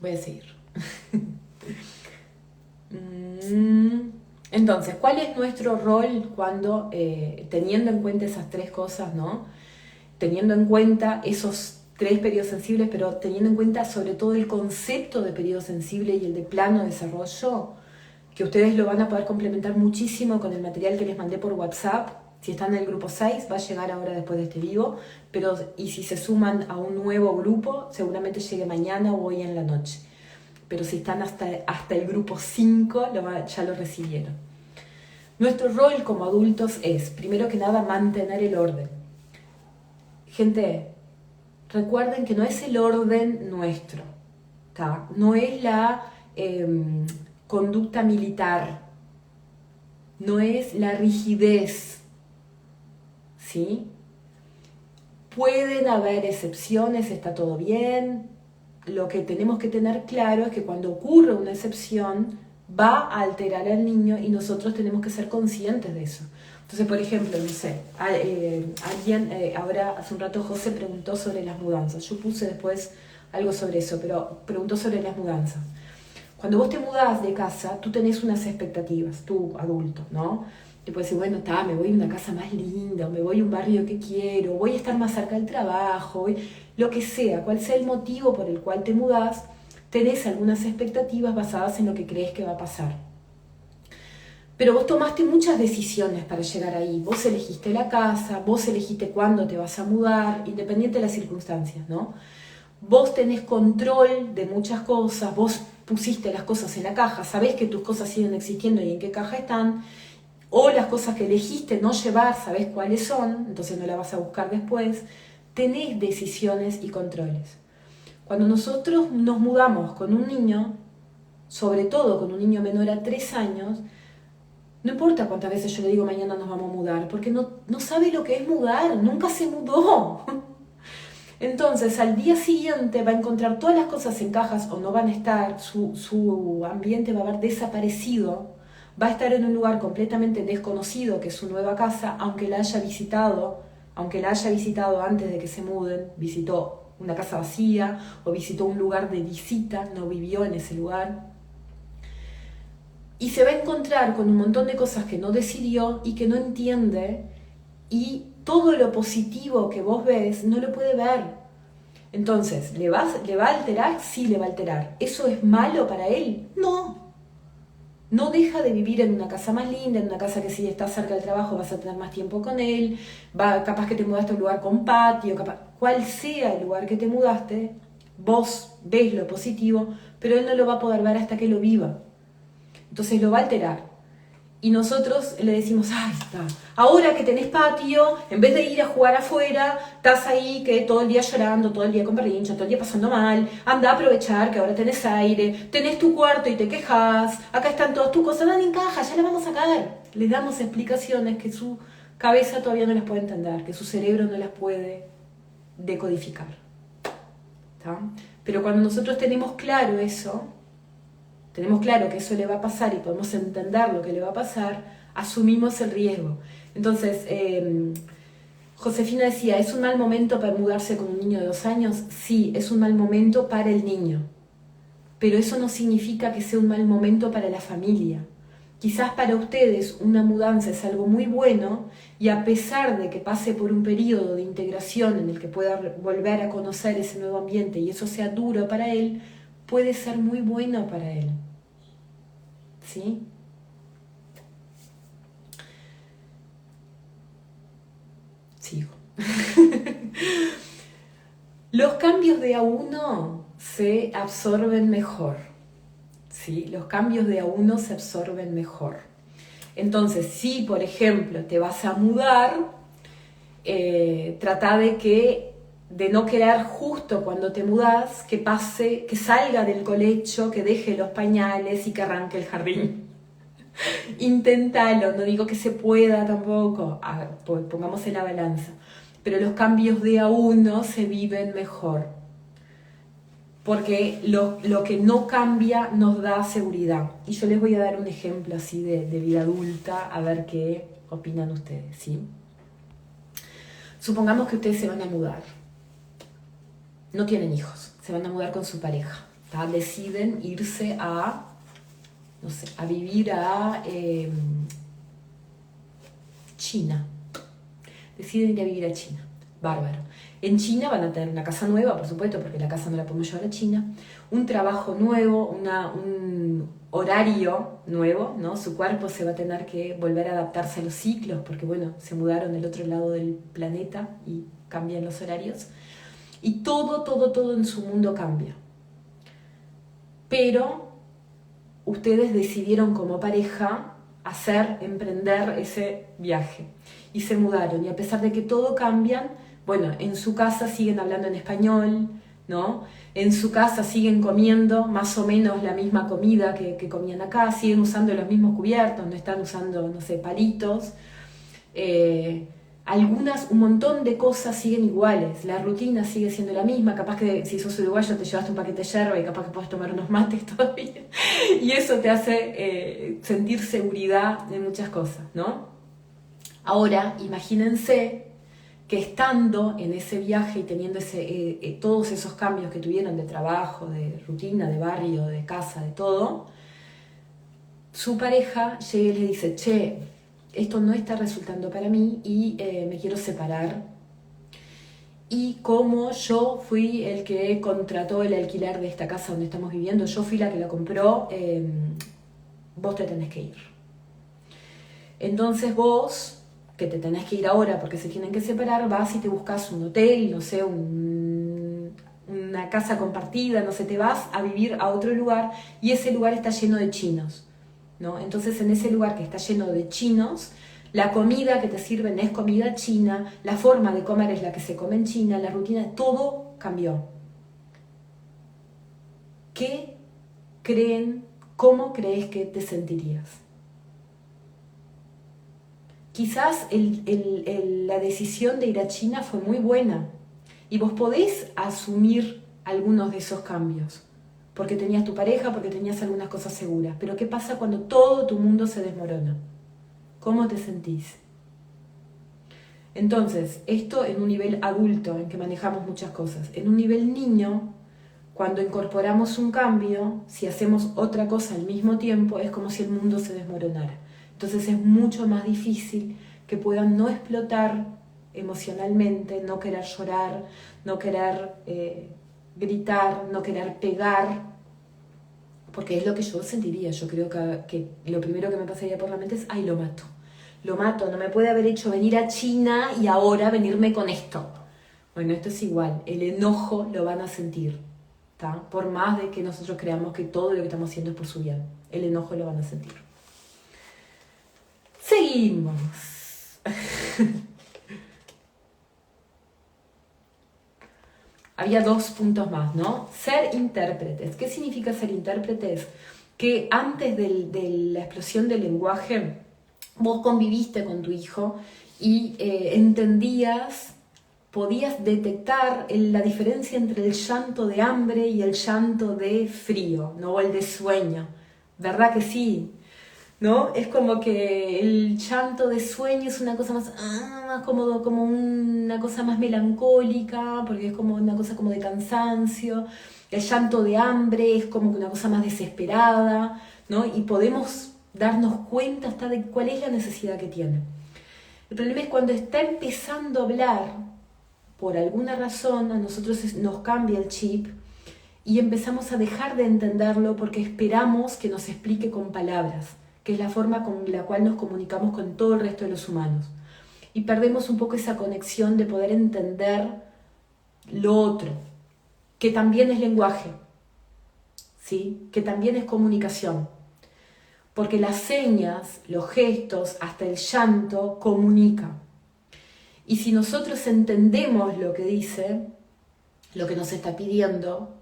Voy a seguir. Entonces, ¿cuál es nuestro rol cuando, teniendo en cuenta esas tres cosas, ¿no? Teniendo en cuenta esos tres periodos sensibles, pero teniendo en cuenta sobre todo el concepto de periodo sensible y el de plano de desarrollo, que ustedes lo van a poder complementar muchísimo con el material que les mandé por WhatsApp. Si están en el grupo 6, va a llegar ahora después de este vivo, y si se suman a un nuevo grupo, seguramente llegue mañana o hoy en la noche. Pero si están hasta el grupo 5, ya lo recibieron. Nuestro rol como adultos es, primero que nada, mantener el orden. Gente, recuerden que no es el orden nuestro, ¿tá? No es la conducta militar, no es la rigidez, ¿sí? Pueden haber excepciones, está todo bien. Lo que tenemos que tener claro es que cuando ocurre una excepción va a alterar al niño y nosotros tenemos que ser conscientes de eso. Entonces, por ejemplo, no sé, alguien, ahora hace un rato José preguntó sobre las mudanzas. Yo puse después algo sobre eso, pero preguntó sobre las mudanzas. Cuando vos te mudás de casa, tú tenés unas expectativas, tú adulto, ¿no? Te puedes decir, bueno, me voy a una casa más linda, o me voy a un barrio que quiero, voy a estar más cerca del trabajo, lo que sea, cual sea el motivo por el cual te mudás, tenés algunas expectativas basadas en lo que crees que va a pasar. Pero vos tomaste muchas decisiones para llegar ahí. Vos elegiste la casa, vos elegiste cuándo te vas a mudar, independiente de las circunstancias, ¿no? Vos tenés control de muchas cosas, vos pusiste las cosas en la caja, sabés que tus cosas siguen existiendo y en qué caja están, o las cosas que elegiste no llevar, sabés cuáles son, entonces no las vas a buscar después. Tenés decisiones y controles. Cuando nosotros nos mudamos con un niño, sobre todo con un niño menor a 3 años, no importa cuántas veces yo le digo mañana nos vamos a mudar, porque no sabe lo que es mudar, nunca se mudó. Entonces al día siguiente va a encontrar todas las cosas en cajas o no van a estar, su ambiente va a haber desaparecido, va a estar en un lugar completamente desconocido que es su nueva casa, aunque la haya visitado antes de que se muden, visitó una casa vacía o visitó un lugar de visita, no vivió en ese lugar. Y se va a encontrar con un montón de cosas que no decidió y que no entiende, y todo lo positivo que vos ves no lo puede ver. Entonces, ¿le va a alterar? Sí, le va a alterar. ¿Eso es malo para él? No. No deja de vivir en una casa más linda, en una casa que si estás cerca del trabajo vas a tener más tiempo con él, capaz que te mudaste a un lugar con patio, cual sea el lugar que te mudaste, vos ves lo positivo, pero él no lo va a poder ver hasta que lo viva. Entonces lo va a alterar. Y nosotros le decimos, ahí está, ahora que tenés patio, en vez de ir a jugar afuera, estás ahí que todo el día llorando, todo el día con berrinche, todo el día pasando mal, anda a aprovechar que ahora tenés aire, tenés tu cuarto y te quejas, acá están todas tus cosas, no encaja, ya la vamos a sacar. Les damos explicaciones que su cabeza todavía no las puede entender, que su cerebro no las puede decodificar. ¿Tá? Pero cuando nosotros tenemos claro eso, tenemos claro que eso le va a pasar y podemos entender lo que le va a pasar, asumimos el riesgo. Entonces, Josefina decía, ¿es un mal momento para mudarse con un niño de 2 años? Sí, es un mal momento para el niño. Pero eso no significa que sea un mal momento para la familia. Quizás para ustedes una mudanza es algo muy bueno y a pesar de que pase por un periodo de integración en el que pueda volver a conocer ese nuevo ambiente y eso sea duro para él, puede ser muy bueno para él. ¿Sí? Sigo. Los cambios de a uno se absorben mejor. ¿Sí? Los cambios de a uno se absorben mejor. Entonces, si por ejemplo te vas a mudar, trata de no querer justo cuando te mudas, que pase, que salga del colecho, que deje los pañales y que arranque el jardín. Inténtalo, no digo que se pueda tampoco, pongamos en la balanza, pero los cambios de a uno se viven mejor, porque lo que no cambia nos da seguridad. Y yo les voy a dar un ejemplo así de vida adulta, a ver qué opinan ustedes, ¿sí? Supongamos que ustedes se van a mudar. No tienen hijos, se van a mudar con su pareja, ¿tá? Deciden irse a, no sé, a vivir a China. Deciden ir a vivir a China. Bárbaro. En China van a tener una casa nueva, por supuesto, porque la casa no la podemos llevar a China. Un trabajo nuevo, un horario nuevo, ¿no? Su cuerpo se va a tener que volver a adaptarse a los ciclos, porque bueno, se mudaron del otro lado del planeta y cambian los horarios. Y todo en su mundo cambia. Pero ustedes decidieron como pareja emprender ese viaje. Y se mudaron. Y a pesar de que todo cambian, bueno, en su casa siguen hablando en español, ¿no? En su casa siguen comiendo más o menos la misma comida que comían acá, siguen usando los mismos cubiertos, no están usando, no sé, palitos. Un montón de cosas siguen iguales, la rutina sigue siendo la misma, capaz que si sos uruguayo te llevaste un paquete de yerba y capaz que podés tomar unos mates todavía, y eso te hace sentir seguridad en muchas cosas, ¿no? Ahora, imagínense que estando en ese viaje y teniendo todos esos cambios que tuvieron de trabajo, de rutina, de barrio, de casa, de todo, su pareja llega y le dice, che, esto no está resultando para mí y me quiero separar. Y como yo fui el que contrató el alquiler de esta casa donde estamos viviendo, yo fui la que la compró, vos te tenés que ir. Entonces vos, que te tenés que ir ahora porque se tienen que separar, vas y te buscas un hotel, no sé, una casa compartida, no sé, te vas a vivir a otro lugar y ese lugar está lleno de chinos, ¿no? Entonces en ese lugar que está lleno de chinos, la comida que te sirven es comida china, la forma de comer es la que se come en China, la rutina, todo cambió. ¿Qué creen, cómo crees que te sentirías? Quizás la decisión de ir a China fue muy buena y vos podés asumir algunos de esos cambios porque tenías tu pareja, porque tenías algunas cosas seguras. Pero ¿qué pasa cuando todo tu mundo se desmorona? ¿Cómo te sentís? Entonces, esto en un nivel adulto, en que manejamos muchas cosas. En un nivel niño, cuando incorporamos un cambio, si hacemos otra cosa al mismo tiempo, es como si el mundo se desmoronara. Entonces es mucho más difícil que puedan no explotar emocionalmente, no querer llorar, no querer gritar, no querer pegar, porque es lo que yo sentiría. Yo creo que lo primero que me pasaría por la mente es, ay, lo mato, no me puede haber hecho venir a China y ahora venirme con esto. Bueno, esto es igual, el enojo lo van a sentir, ¿tá? Por más de que nosotros creamos que todo lo que estamos haciendo es por su bien, el enojo lo van a sentir. Seguimos. Había 2 puntos más, ¿no? Ser intérpretes. ¿Qué significa ser intérpretes? Que antes de la explosión del lenguaje, vos conviviste con tu hijo y entendías, podías detectar la diferencia entre el llanto de hambre y el llanto de frío, ¿no? O el de sueño. ¿Verdad que sí? ¿No? Es como que el llanto de sueño es una cosa más cómodo, como una cosa más melancólica, porque es como una cosa como de cansancio. El llanto de hambre es como una cosa más desesperada, ¿no? Y podemos darnos cuenta hasta de cuál es la necesidad que tiene. El problema es cuando está empezando a hablar, por alguna razón, a nosotros nos cambia el chip y empezamos a dejar de entenderlo porque esperamos que nos explique con palabras, que es la forma con la cual nos comunicamos con todo el resto de los humanos. Y perdemos un poco esa conexión de poder entender lo otro, que también es lenguaje, ¿sí? Que también es comunicación. Porque las señas, los gestos, hasta el llanto, comunican. Y si nosotros entendemos lo que dice, lo que nos está pidiendo,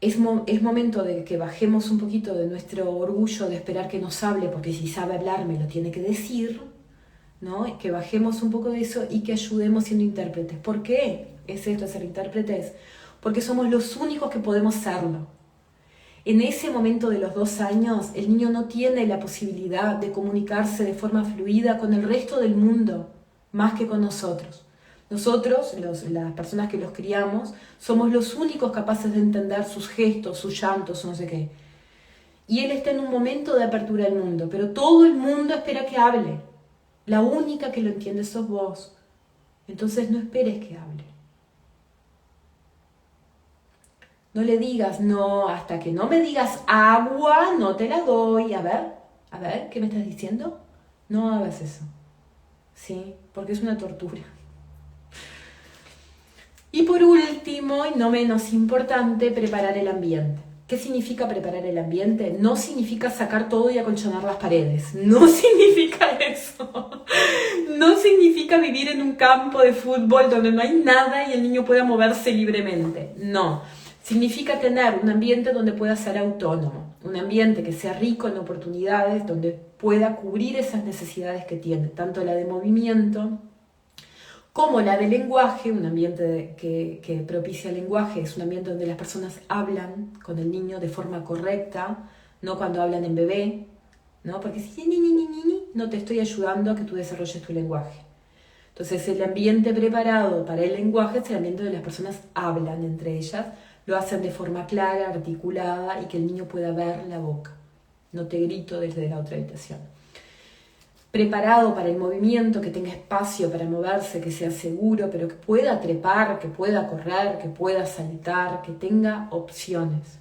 es momento de que bajemos un poquito de nuestro orgullo de esperar que nos hable, porque si sabe hablar me lo tiene que decir, ¿no? Que bajemos un poco de eso y que ayudemos siendo intérpretes. ¿Por qué es esto ser intérpretes? Porque somos los únicos que podemos serlo. En ese momento de los 2 años, el niño no tiene la posibilidad de comunicarse de forma fluida con el resto del mundo, más que con nosotros. Nosotros, las personas que los criamos, somos los únicos capaces de entender sus gestos, sus llantos, no sé qué. Y él está en un momento de apertura al mundo, pero todo el mundo espera que hable. La única que lo entiende sos vos. Entonces no esperes que hable. No le digas, no, hasta que no me digas agua, no te la doy. A ver, ¿qué me estás diciendo? No hagas eso. ¿Sí? Porque es una tortura. Y por último, y no menos importante, preparar el ambiente. ¿Qué significa preparar el ambiente? No significa sacar todo y acolchonar las paredes. No significa eso. No significa vivir en un campo de fútbol donde no hay nada y el niño pueda moverse libremente. No. Significa tener un ambiente donde pueda ser autónomo. Un ambiente que sea rico en oportunidades, donde pueda cubrir esas necesidades que tiene. Tanto la de movimiento como la de lenguaje. Un ambiente que propicia el lenguaje es un ambiente donde las personas hablan con el niño de forma correcta, no cuando hablan en bebé, ¿no? Porque si no te estoy ayudando a que tú desarrolles tu lenguaje. Entonces el ambiente preparado para el lenguaje es el ambiente donde las personas hablan entre ellas, lo hacen de forma clara, articulada y que el niño pueda ver la boca. No te grito desde la otra habitación. Preparado para el movimiento, que tenga espacio para moverse, que sea seguro, pero que pueda trepar, que pueda correr, que pueda saltar, que tenga opciones.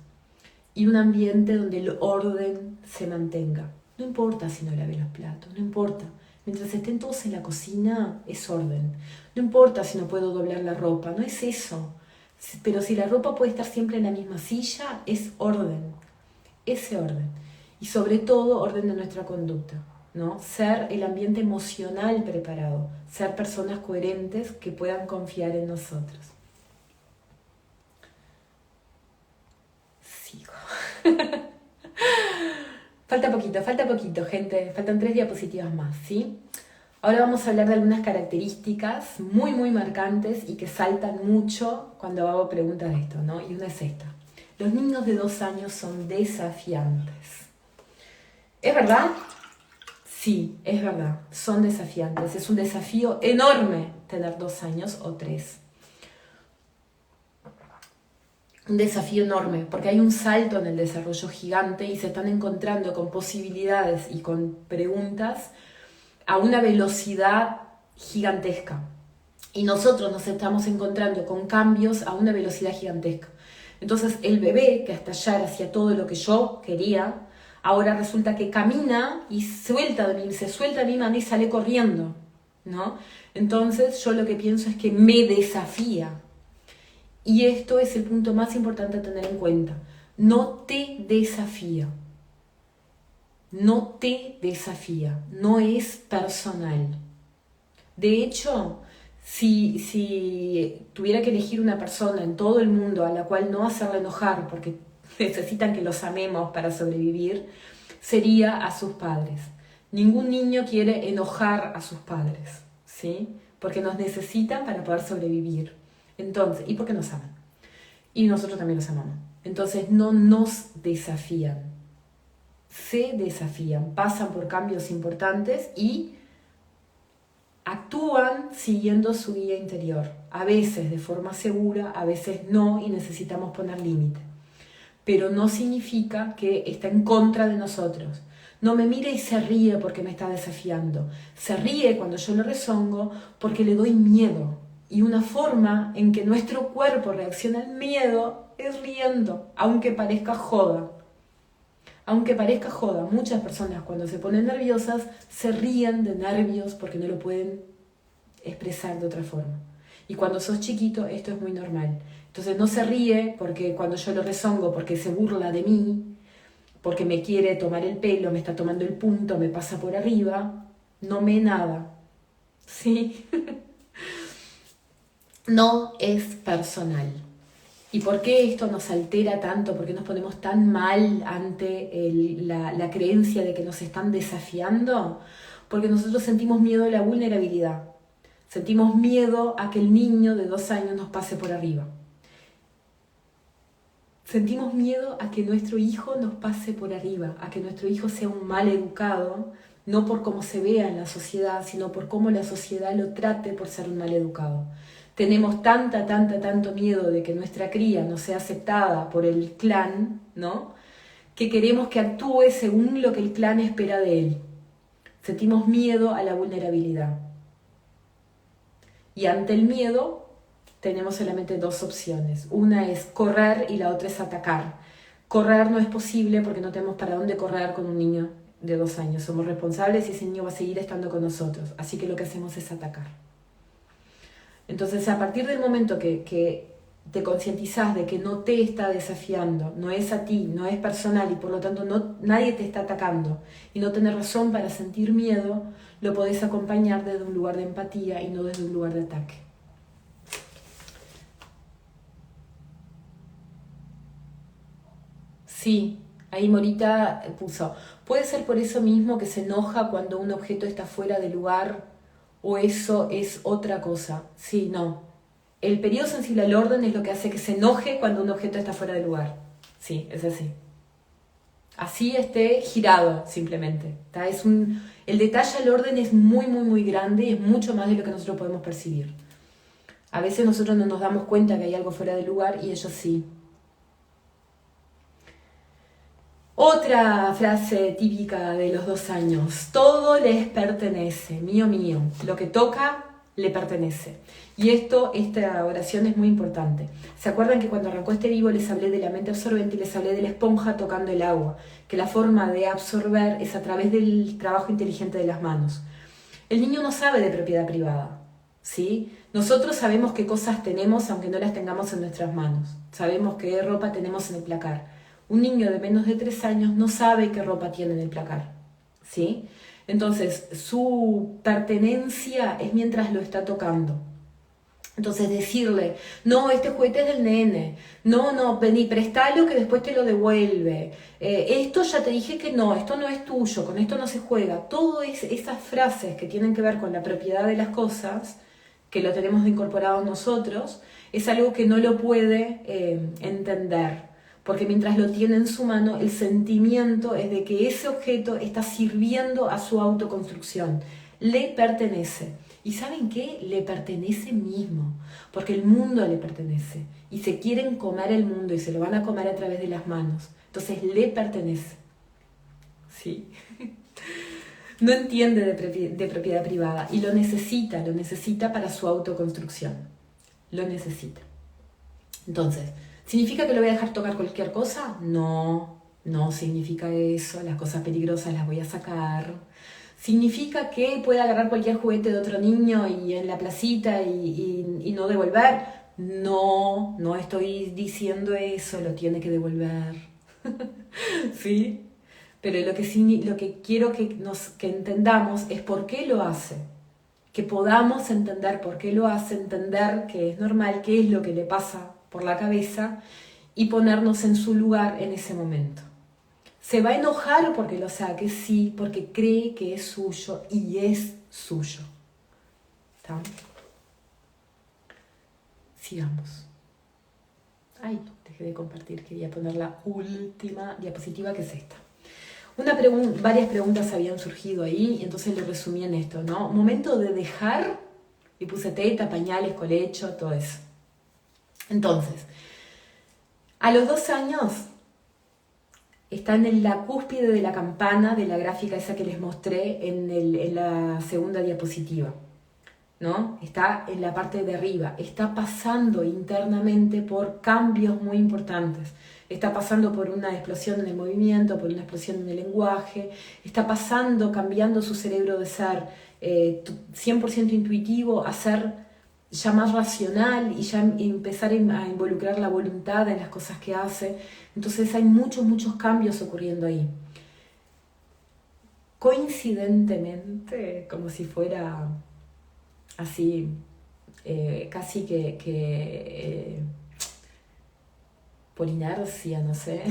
Y un ambiente donde el orden se mantenga. No importa si no lave los platos, no importa. Mientras estén todos en la cocina, es orden. No importa si no puedo doblar la ropa, no es eso. Pero si la ropa puede estar siempre en la misma silla, es orden. Ese orden. Y sobre todo, orden de nuestra conducta, ¿no? Ser el ambiente emocional preparado, ser personas coherentes que puedan confiar en nosotros. Sigo. Falta poquito, gente. Faltan 3 diapositivas más, ¿sí? Ahora vamos a hablar de algunas características muy, muy marcantes y que saltan mucho cuando hago preguntas de esto, ¿no? Y una es esta. Los niños de 2 años son desafiantes. ¿Es verdad? Sí, es verdad, son desafiantes. Es un desafío enorme tener 2 años o 3. Un desafío enorme, porque hay un salto en el desarrollo gigante y se están encontrando con posibilidades y con preguntas a una velocidad gigantesca. Y nosotros nos estamos encontrando con cambios a una velocidad gigantesca. Entonces el bebé, que hasta ayer hacía todo lo que yo quería, ahora resulta que camina y se suelta de mi mano y sale corriendo, ¿no? Entonces yo lo que pienso es que me desafía. Y esto es el punto más importante a tener en cuenta. No te desafía. No te desafía. No es personal. De hecho, si tuviera que elegir una persona en todo el mundo a la cual no hacerla enojar porque necesitan que los amemos para sobrevivir, sería a sus padres. Ningún niño quiere enojar a sus padres, ¿sí? Porque nos necesitan para poder sobrevivir. Entonces, y porque nos aman. Y nosotros también los amamos. Entonces no nos desafían. Se desafían, pasan por cambios importantes y actúan siguiendo su guía interior, a veces de forma segura, a veces no, y necesitamos poner límite. Pero no significa que está en contra de nosotros. No me mire y se ríe porque me está desafiando. Se ríe cuando yo lo rezongo porque le doy miedo. Y una forma en que nuestro cuerpo reacciona al miedo es riendo, aunque parezca joda. Aunque parezca joda, muchas personas cuando se ponen nerviosas se ríen de nervios porque no lo pueden expresar de otra forma. Y cuando sos chiquito esto es muy normal. Entonces no se ríe porque cuando yo lo rezongo, porque se burla de mí, porque me quiere tomar el pelo, me está tomando el punto, me pasa por arriba, no me nada. ¿Sí? No es personal. ¿Y por qué esto nos altera tanto? ¿Por qué nos ponemos tan mal ante la creencia de que nos están desafiando? Porque nosotros sentimos miedo a la vulnerabilidad. Sentimos miedo a que el niño de 2 años nos pase por arriba. Sentimos miedo a que nuestro hijo nos pase por arriba, a que nuestro hijo sea un mal educado, no por cómo se vea en la sociedad, sino por cómo la sociedad lo trate por ser un mal educado. Tenemos tanto miedo de que nuestra cría no sea aceptada por el clan, ¿no? Que queremos que actúe según lo que el clan espera de él. Sentimos miedo a la vulnerabilidad. Y ante el miedo tenemos solamente 2 opciones. Una es correr y la otra es atacar. Correr no es posible porque no tenemos para dónde correr con un niño de 2 años. Somos responsables y ese niño va a seguir estando con nosotros. Así que lo que hacemos es atacar. Entonces, a partir del momento que te concientizás de que no te está desafiando, no es a ti, no es personal y por lo tanto nadie te está atacando y no tenés razón para sentir miedo, lo podés acompañar desde un lugar de empatía y no desde un lugar de ataque. Sí, ahí Morita puso, ¿puede ser por eso mismo que se enoja cuando un objeto está fuera de lugar o eso es otra cosa? Sí, no. El periodo sensible al orden es lo que hace que se enoje cuando un objeto está fuera de lugar. Sí, es así. Así esté girado, simplemente. El detalle al orden es muy grande y es mucho más de lo que nosotros podemos percibir. A veces nosotros no nos damos cuenta que hay algo fuera de lugar y ellos sí. Otra frase típica de los 2 años, todo les pertenece, mío, lo que toca le pertenece. Y esta oración es muy importante. ¿Se acuerdan que cuando arrancó este vivo les hablé de la mente absorbente y les hablé de la esponja tocando el agua? Que la forma de absorber es a través del trabajo inteligente de las manos. El niño no sabe de propiedad privada, ¿sí? Nosotros sabemos qué cosas tenemos aunque no las tengamos en nuestras manos. Sabemos qué ropa tenemos en el placar. Un niño de menos de 3 años no sabe qué ropa tiene en el placar, ¿sí? Entonces, su pertenencia es mientras lo está tocando. Entonces, decirle, no, este juguete es del nene, no, vení, prestalo que después te lo devuelve, esto ya te dije que no, esto no es tuyo, con esto no se juega. Todas esas frases que tienen que ver con la propiedad de las cosas, que lo tenemos incorporado nosotros, es algo que no lo puede entender. Porque mientras lo tiene en su mano, el sentimiento es de que ese objeto está sirviendo a su autoconstrucción. Le pertenece. ¿Y saben qué? Le pertenece mismo. Porque el mundo le pertenece. Y se quieren comer el mundo y se lo van a comer a través de las manos. Entonces le pertenece. Sí. No entiende de propiedad privada y lo necesita para su autoconstrucción. Lo necesita. Entonces, ¿significa que lo voy a dejar tocar cualquier cosa? No, no significa eso. Las cosas peligrosas las voy a sacar. ¿Significa que puede agarrar cualquier juguete de otro niño y en la placita y no devolver? No, no estoy diciendo eso, lo tiene que devolver. ¿Sí? Pero lo que quiero que entendamos es por qué lo hace. Que podamos entender por qué lo hace, entender que es normal, qué es lo que le pasa por la cabeza y ponernos en su lugar en ese momento. ¿Se va a enojar porque lo saque? Sí, porque cree que es suyo y es suyo. ¿Está? Sigamos. Ay, dejé de compartir, quería poner la última diapositiva que es esta. Varias preguntas habían surgido ahí, y entonces lo resumí en esto, ¿no? Momento de dejar, y puse teta, pañales, colecho, todo eso. Entonces, a los 2 años están en la cúspide de la campana de la gráfica esa que les mostré en la segunda diapositiva, ¿no? Está en la parte de arriba, está pasando internamente por cambios muy importantes. Está pasando por una explosión en el movimiento, por una explosión en el lenguaje, está pasando, cambiando su cerebro de ser 100% intuitivo a ser ya más racional y ya empezar a involucrar la voluntad en las cosas que hace. Entonces hay muchos cambios ocurriendo ahí. Coincidentemente, como si fuera así, casi que por inercia, no sé,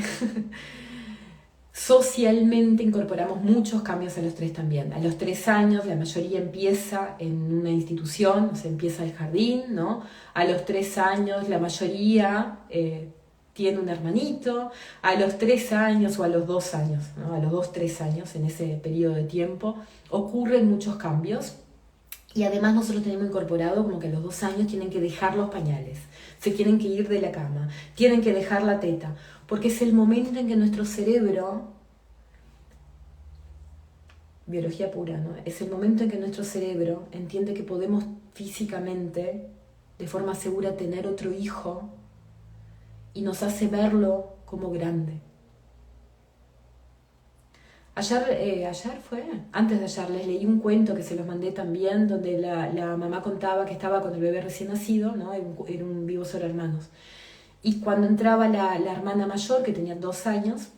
socialmente incorporamos muchos cambios a los 3 también. A los 3 años la mayoría empieza en una institución, o sea, empieza el jardín, ¿no? A los 3 años la mayoría tiene un hermanito. A los 3 años o a los 2 años, ¿no? A los 2-3 años, en ese periodo de tiempo, ocurren muchos cambios. Y además nosotros tenemos incorporado como que a los 2 años tienen que dejar los pañales, se tienen que ir de la cama, tienen que dejar la teta, porque es el momento en que nuestro cerebro, biología pura, ¿no? Es el momento en que nuestro cerebro entiende que podemos físicamente, de forma segura, tener otro hijo y nos hace verlo como grande. Antes de ayer les leí un cuento que se los mandé también, donde la mamá contaba que estaba con el bebé recién nacido, ¿no? Era un vivo sobre hermanos. Y cuando entraba la hermana mayor, que tenía 2 años,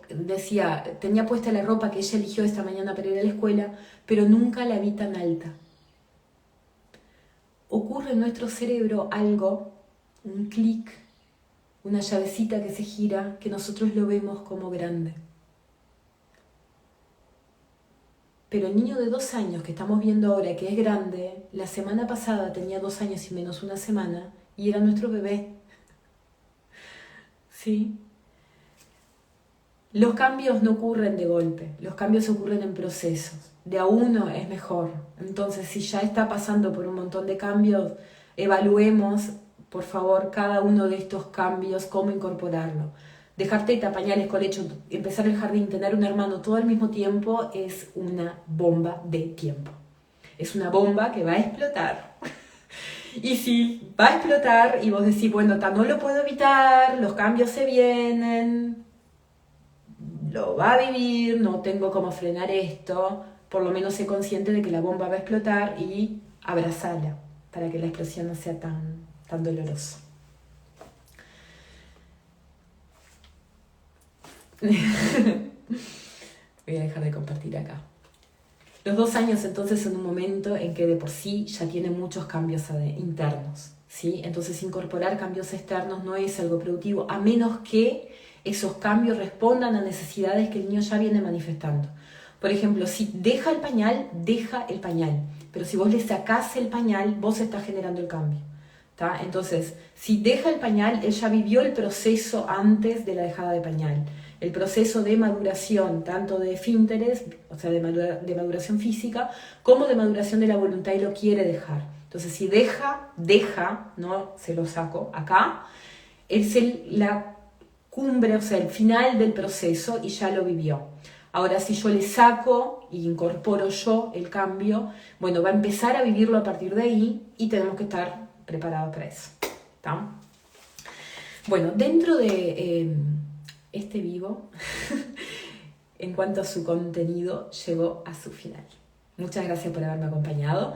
decía, tenía puesta la ropa que ella eligió esta mañana para ir a la escuela, pero nunca la vi tan alta. Ocurre en nuestro cerebro algo, un clic, una llavecita que se gira, que nosotros lo vemos como grande. Pero el niño de 2 años que estamos viendo ahora, que es grande, la semana pasada tenía 2 años y menos una semana, y era nuestro bebé. ¿Sí? Los cambios no ocurren de golpe, los cambios ocurren en procesos. De a uno es mejor. Entonces, si ya está pasando por un montón de cambios, evaluemos, por favor, cada uno de estos cambios, cómo incorporarlo. Dejar teta, pañales, colecho, empezar el jardín, tener un hermano todo al mismo tiempo es una bomba de tiempo. Es una bomba que va a explotar. Y si va a explotar y vos decís, bueno, no lo puedo evitar, los cambios se vienen, lo va a vivir, no tengo cómo frenar esto, por lo menos sé consciente de que la bomba va a explotar y abrazala para que la explosión no sea tan dolorosa. Voy a dejar de compartir acá. Los 2 años entonces son un momento en que de por sí ya tiene muchos cambios internos, ¿sí? Entonces incorporar cambios externos no es algo productivo, a menos que esos cambios respondan a necesidades que el niño ya viene manifestando. Por ejemplo, si deja el pañal, deja el pañal. Pero si vos le sacás el pañal, vos estás generando el cambio. ¿Tá? Entonces, si deja el pañal, él ya vivió el proceso antes de la dejada de pañal. El proceso de maduración, tanto de esfínteres, o sea, de maduración física, como de maduración de la voluntad y lo quiere dejar. Entonces, si deja, no se lo saco acá, es la cumbre, o sea, el final del proceso y ya lo vivió. Ahora si yo le saco e incorporo yo el cambio, bueno, va a empezar a vivirlo a partir de ahí y tenemos que estar preparados para eso. ¿Está? Bueno, dentro de este vivo, en cuanto a su contenido, llegó a su final. Muchas gracias por haberme acompañado.